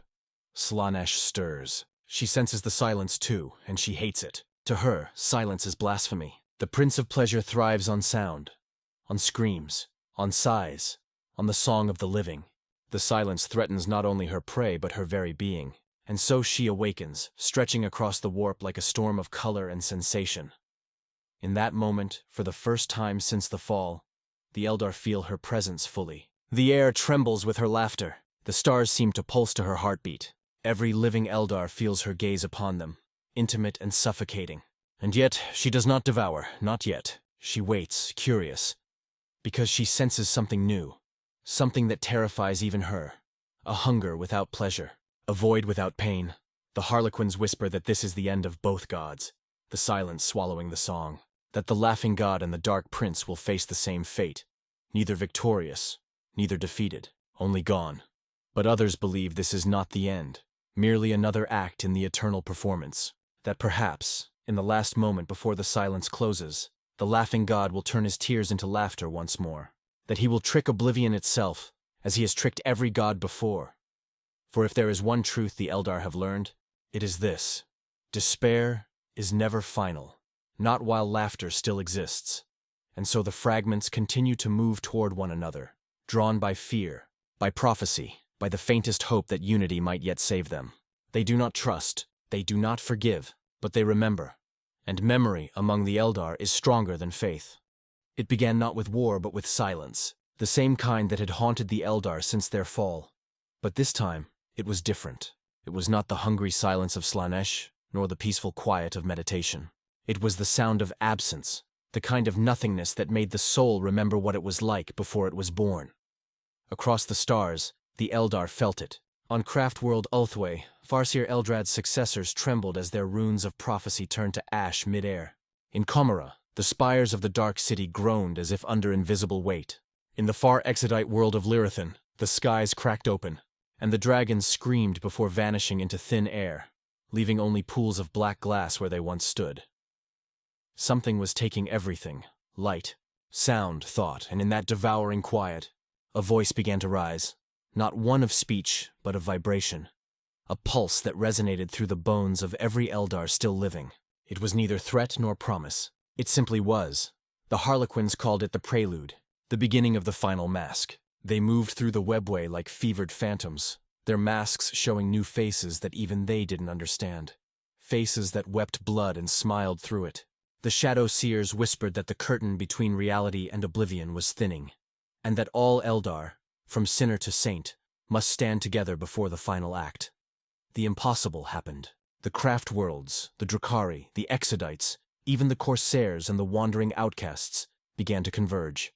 Slaanesh stirs. She senses the silence too, and she hates it. To her, silence is blasphemy. The Prince of Pleasure thrives on sound, on screams, on sighs, on the song of the living. The silence threatens not only her prey but her very being, and so she awakens, stretching across the warp like a storm of color and sensation. In that moment, for the first time since the fall, the Eldar feel her presence fully. The air trembles with her laughter. The stars seem to pulse to her heartbeat. Every living Eldar feels her gaze upon them, intimate and suffocating. And yet, she does not devour, not yet. She waits, curious, because she senses something new, something that terrifies even her. A hunger without pleasure, a void without pain. The Harlequins whisper that this is the end of both gods, the silence swallowing the song, that the laughing god and the dark prince will face the same fate, neither victorious, neither defeated. only gone. But others believe this is not the end, merely another act in the eternal performance, that perhaps, in the last moment before the silence closes, the laughing god will turn his tears into laughter once more, that he will trick oblivion itself, as he has tricked every god before. For if there is one truth the Eldar have learned, it is this: despair is never final, not while laughter still exists. And so the fragments continue to move toward one another, drawn by fear, by prophecy, by the faintest hope that unity might yet save them. They do not trust, they do not forgive, but they remember. And memory among the Eldar is stronger than faith. It began not with war but with silence, the same kind that had haunted the Eldar since their fall. But this time, it was different. It was not the hungry silence of Slaanesh, nor the peaceful quiet of meditation. It was the sound of absence, the kind of nothingness that made the soul remember what it was like before it was born. Across the stars, the Eldar felt it. On craft-world Ulthwé, Farseer Eldrad's successors trembled as their runes of prophecy turned to ash mid-air. In Comora, the spires of the Dark City groaned as if under invisible weight. In the far Exodite world of Lyrathan, the skies cracked open, and the dragons screamed before vanishing into thin air, leaving only pools of black glass where they once stood. Something was taking everything: light, sound, thought, and in that devouring quiet, a voice began to rise, not one of speech, but of vibration. A pulse that resonated through the bones of every Eldar still living. It was neither threat nor promise. It simply was. The Harlequins called it the prelude, the beginning of the final mask. They moved through the webway like fevered phantoms, their masks showing new faces that even they didn't understand. Faces that wept blood and smiled through it. The Shadow Seers whispered that the curtain between reality and oblivion was thinning, and that all Eldar, from sinner to saint, must stand together before the final act. The impossible happened. The craft worlds, the Drukhari, the Exodites, even the Corsairs and the wandering outcasts began to converge.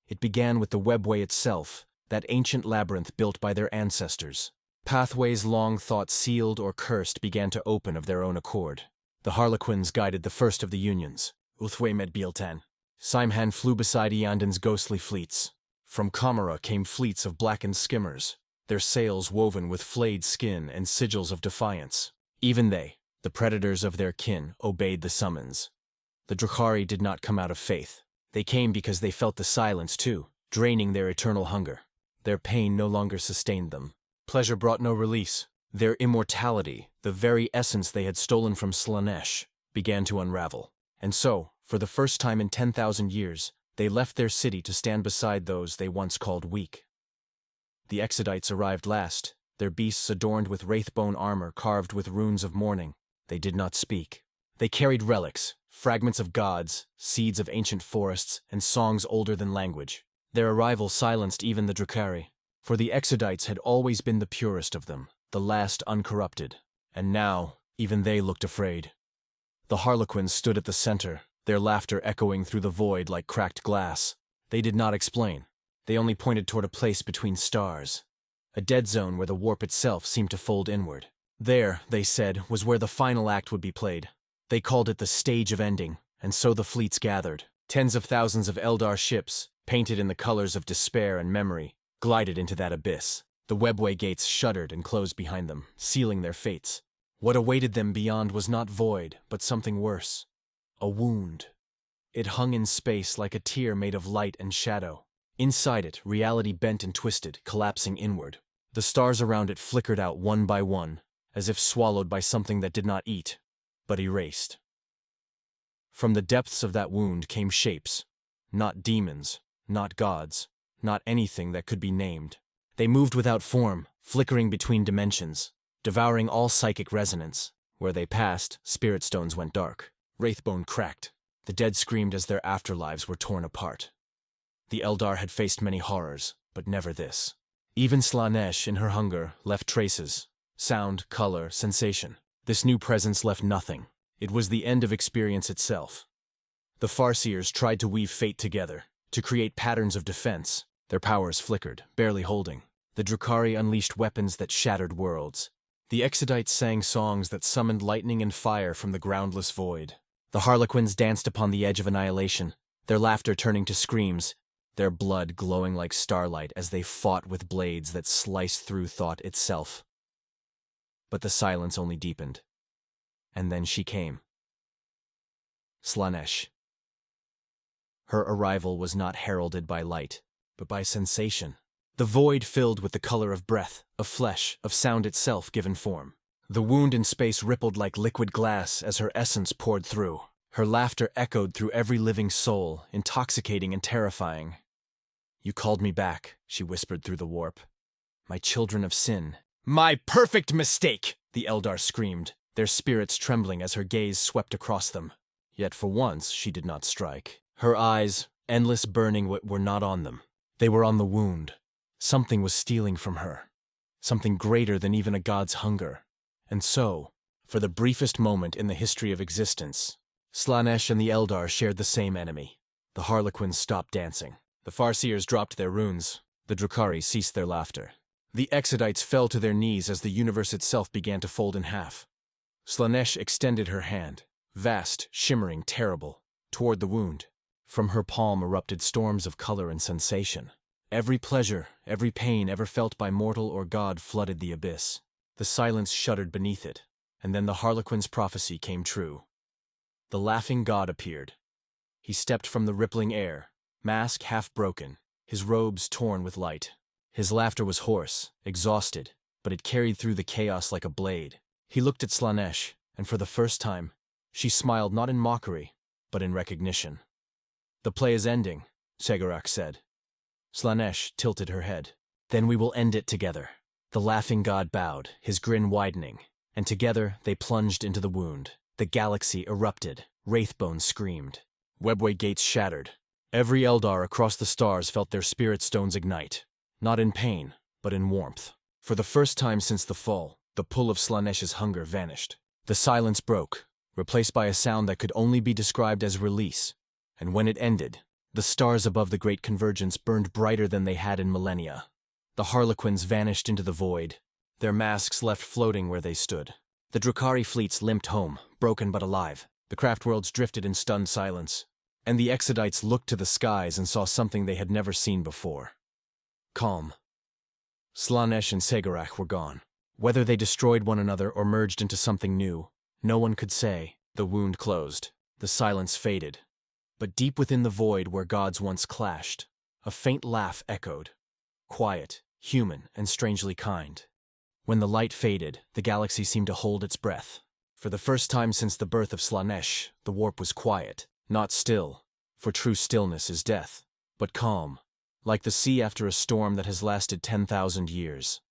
It began with the webway itself, that ancient labyrinth built by their ancestors. Pathways long thought sealed or cursed began to open of their own accord. The Harlequins guided the first of the unions, Ulthwé med Bieltan. Simhan flew beside Eandon's ghostly fleets. From Comora came fleets of blackened skimmers, their sails woven with flayed skin and sigils of defiance. Even they, the predators of their kin, obeyed the summons. The Drukhari did not come out of faith. They came because they felt the silence too, draining their eternal hunger. Their pain no longer sustained them. Pleasure brought no release. Their immortality, the very essence they had stolen from Slaanesh, began to unravel. And so, for the first time in 10,000 years, they left their city to stand beside those they once called weak. The Exodites arrived last, their beasts adorned with wraithbone armor carved with runes of mourning. They did not speak. They carried relics, fragments of gods, seeds of ancient forests, and songs older than language. Their arrival silenced even the Drukhari, for the Exodites had always been the purest of them, the last uncorrupted, and now even they looked afraid. The Harlequins stood at the center, their laughter echoing through the void like cracked glass. They did not explain. They only pointed toward a place between stars, a dead zone where the warp itself seemed to fold inward. There, they said, was where the final act would be played. They called it the Stage of Ending, and so the fleets gathered. Tens of thousands of Eldar ships, painted in the colors of despair and memory, glided into that abyss. The webway gates shuddered and closed behind them, sealing their fates. What awaited them beyond was not void, but something worse. A wound. It hung in space like a tear made of light and shadow. Inside it, reality bent and twisted, collapsing inward. The stars around it flickered out one by one, as if swallowed by something that did not eat, but erased. From the depths of that wound came shapes. Not demons, not gods, not anything that could be named. They moved without form, flickering between dimensions, devouring all psychic resonance. Where they passed, spirit stones went dark. Wraithbone cracked. The dead screamed as their afterlives were torn apart. The Eldar had faced many horrors, but never this. Even Slaanesh, in her hunger, left traces. Sound, color, sensation. This new presence left nothing. It was the end of experience itself. The Farseers tried to weave fate together, to create patterns of defense. Their powers flickered, barely holding. The Drukhari unleashed weapons that shattered worlds. The Exodites sang songs that summoned lightning and fire from the groundless void. The Harlequins danced upon the edge of annihilation, their laughter turning to screams, their blood glowing like starlight as they fought with blades that sliced through thought itself. But the silence only deepened. And then she came. Slaanesh. Her arrival was not heralded by light, but by sensation. The void filled with the color of breath, of flesh, of sound itself given form. The wound in space rippled like liquid glass as her essence poured through. Her laughter echoed through every living soul, intoxicating and terrifying. "You called me back," she whispered through the warp. "My children of sin." "My perfect mistake!" the Eldar screamed, their spirits trembling as her gaze swept across them. Yet for once she did not strike. Her eyes, endless burning, were not on them. They were on the wound. Something was stealing from her. Something greater than even a god's hunger. And so, for the briefest moment in the history of existence, Slaanesh and the Eldar shared the same enemy. The Harlequins stopped dancing. The Farseers dropped their runes. The Drukhari ceased their laughter. The Exodites fell to their knees as the universe itself began to fold in half. Slaanesh extended her hand, vast, shimmering, terrible, toward the wound. From her palm erupted storms of color and sensation. Every pleasure, every pain ever felt by mortal or god flooded the abyss. The silence shuddered beneath it, and then the Harlequin's prophecy came true. The laughing god appeared. He stepped from the rippling air, mask half broken, his robes torn with light. His laughter was hoarse, exhausted, but it carried through the chaos like a blade. He looked at Slaanesh, and for the first time, she smiled not in mockery, but in recognition. "The play is ending," Segarak said. Slaanesh tilted her head. "Then we will end it together." The laughing god bowed, his grin widening, and together they plunged into the wound. The galaxy erupted, Wraithbone screamed. Webway gates shattered. Every Eldar across the stars felt their spirit stones ignite, not in pain, but in warmth. For the first time since the fall, the pull of Slaanesh's hunger vanished. The silence broke, replaced by a sound that could only be described as release, and when it ended, the stars above the Great Convergence burned brighter than they had in millennia. The Harlequins vanished into the void, their masks left floating where they stood. The Drukhari fleets limped home, broken but alive. The craft worlds drifted in stunned silence, and the Exodites looked to the skies and saw something they had never seen before. Calm. Slaanesh and Segarak were gone. Whether they destroyed one another or merged into something new, no one could say. The wound closed. The silence faded. But deep within the void where gods once clashed, a faint laugh echoed. Quiet, human, and strangely kind. When the light faded, the galaxy seemed to hold its breath. For the first time since the birth of Slaanesh, the warp was quiet, not still, for true stillness is death, but calm, like the sea after a storm that has lasted 10,000 years.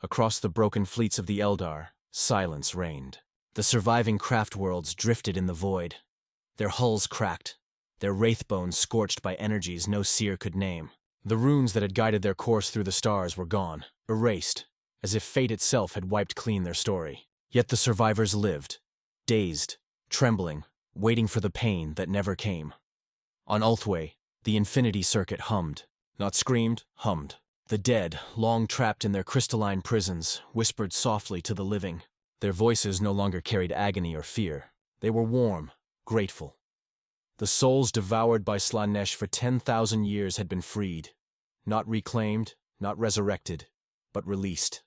Across the broken fleets of the Eldar, silence reigned. The surviving craft worlds drifted in the void. Their hulls cracked, their wraithbones scorched by energies no seer could name. The runes that had guided their course through the stars were gone, erased, as if fate itself had wiped clean their story. Yet the survivors lived, dazed, trembling, waiting for the pain that never came. On Ulthway, the infinity circuit hummed, not screamed, hummed. The dead, long trapped in their crystalline prisons, whispered softly to the living. Their voices no longer carried agony or fear. They were warm, grateful. The souls devoured by Slaanesh for 10,000 years had been freed, not reclaimed, not resurrected, but released.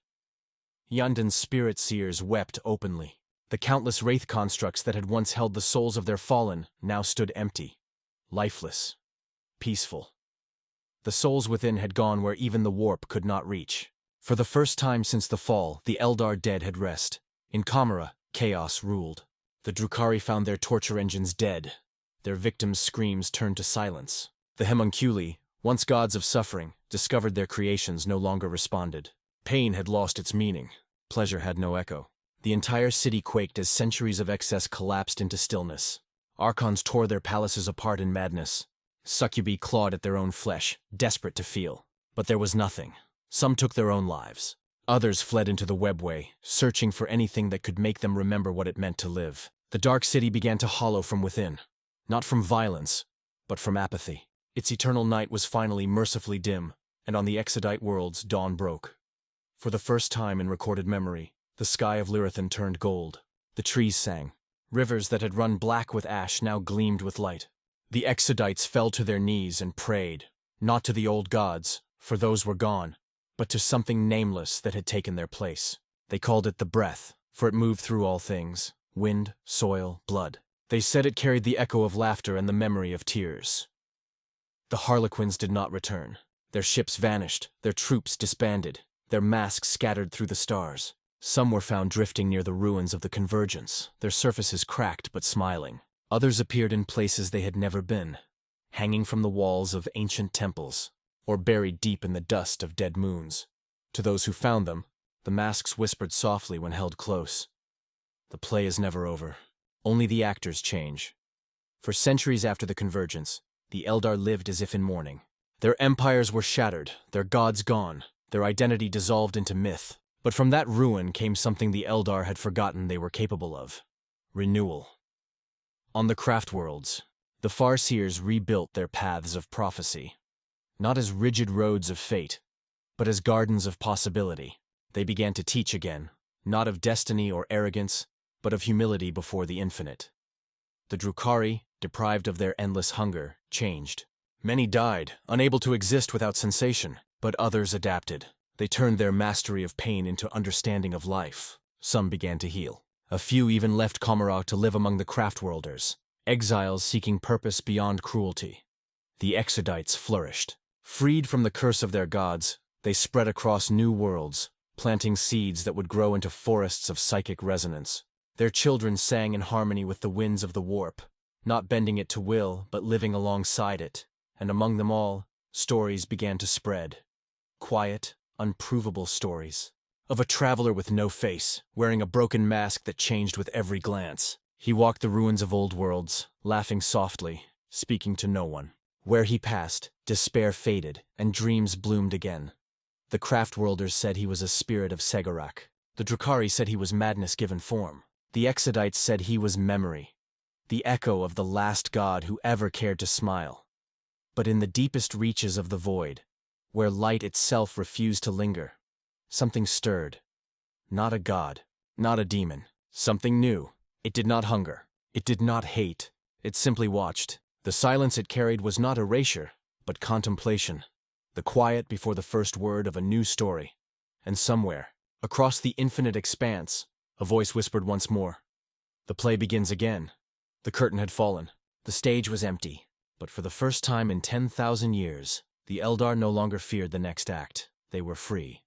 Yundan's spirit seers wept openly. The countless wraith constructs that had once held the souls of their fallen now stood empty, lifeless, peaceful. The souls within had gone where even the warp could not reach. For the first time since the fall, the Eldar dead had rest. In Kamara, chaos ruled. The Drukhari found their torture engines dead. Their victims' screams turned to silence. The Homunculi, once gods of suffering, discovered their creations no longer responded. Pain had lost its meaning. Pleasure had no echo. The entire city quaked as centuries of excess collapsed into stillness. Archons tore their palaces apart in madness. Succubi clawed at their own flesh, desperate to feel. But there was nothing. Some took their own lives. Others fled into the webway, searching for anything that could make them remember what it meant to live. The dark city began to hollow from within. Not from violence, but from apathy. Its eternal night was finally mercifully dim, and on the Exodite worlds dawn broke. For the first time in recorded memory, the sky of Lyrathan turned gold. The trees sang. Rivers that had run black with ash now gleamed with light. The Exodites fell to their knees and prayed, Not to the old gods, for those were gone, but to something nameless that had taken their place. They called it the breath, for it moved through all things, wind, soil, blood. They said it carried the echo of laughter and the memory of tears. The Harlequins did not return. Their ships vanished, their troops disbanded, their masks scattered through the stars. Some were found drifting near the ruins of the Convergence, their surfaces cracked but smiling. Others appeared in places they had never been, hanging from the walls of ancient temples, or buried deep in the dust of dead moons. To those who found them, the masks whispered softly when held close. The play is never over. Only the actors change. For centuries after the Convergence, the Eldar lived as if in mourning. Their empires were shattered, their gods gone, their identity dissolved into myth. But from that ruin came something the Eldar had forgotten they were capable of: renewal. On the craft worlds, the Farseers rebuilt their paths of prophecy. Not as rigid roads of fate, but as gardens of possibility. They began to teach again, not of destiny or arrogance, but of humility before the infinite. The Drukhari, deprived of their endless hunger, changed. Many died, unable to exist without sensation, but others adapted. They turned their mastery of pain into understanding of life. Some began to heal. A few even left Komarok to live among the craftworlders, exiles seeking purpose beyond cruelty. The Exodites flourished. Freed from the curse of their gods, they spread across new worlds, planting seeds that would grow into forests of psychic resonance. Their children sang in harmony with the winds of the warp, not bending it to will, but living alongside it. And among them all, stories began to spread. Quiet, unprovable stories. Of a traveler with no face, wearing a broken mask that changed with every glance. He walked the ruins of old worlds, laughing softly, speaking to no one. Where he passed, despair faded, and dreams bloomed again. The craftworlders said he was a spirit of Segarak. The Drukhari said he was madness given form. The Exodites said he was memory, the echo of the last god who ever cared to smile. But in the deepest reaches of the void, where light itself refused to linger, something stirred. Not a god, not a demon. Something new. It did not hunger. It did not hate. It simply watched. The silence it carried was not erasure, but contemplation. The quiet before the first word of a new story. And somewhere, across the infinite expanse, a voice whispered once more. The play begins again. The curtain had fallen. The stage was empty. But for the first time in 10,000 years, the Eldar no longer feared the next act. They were free.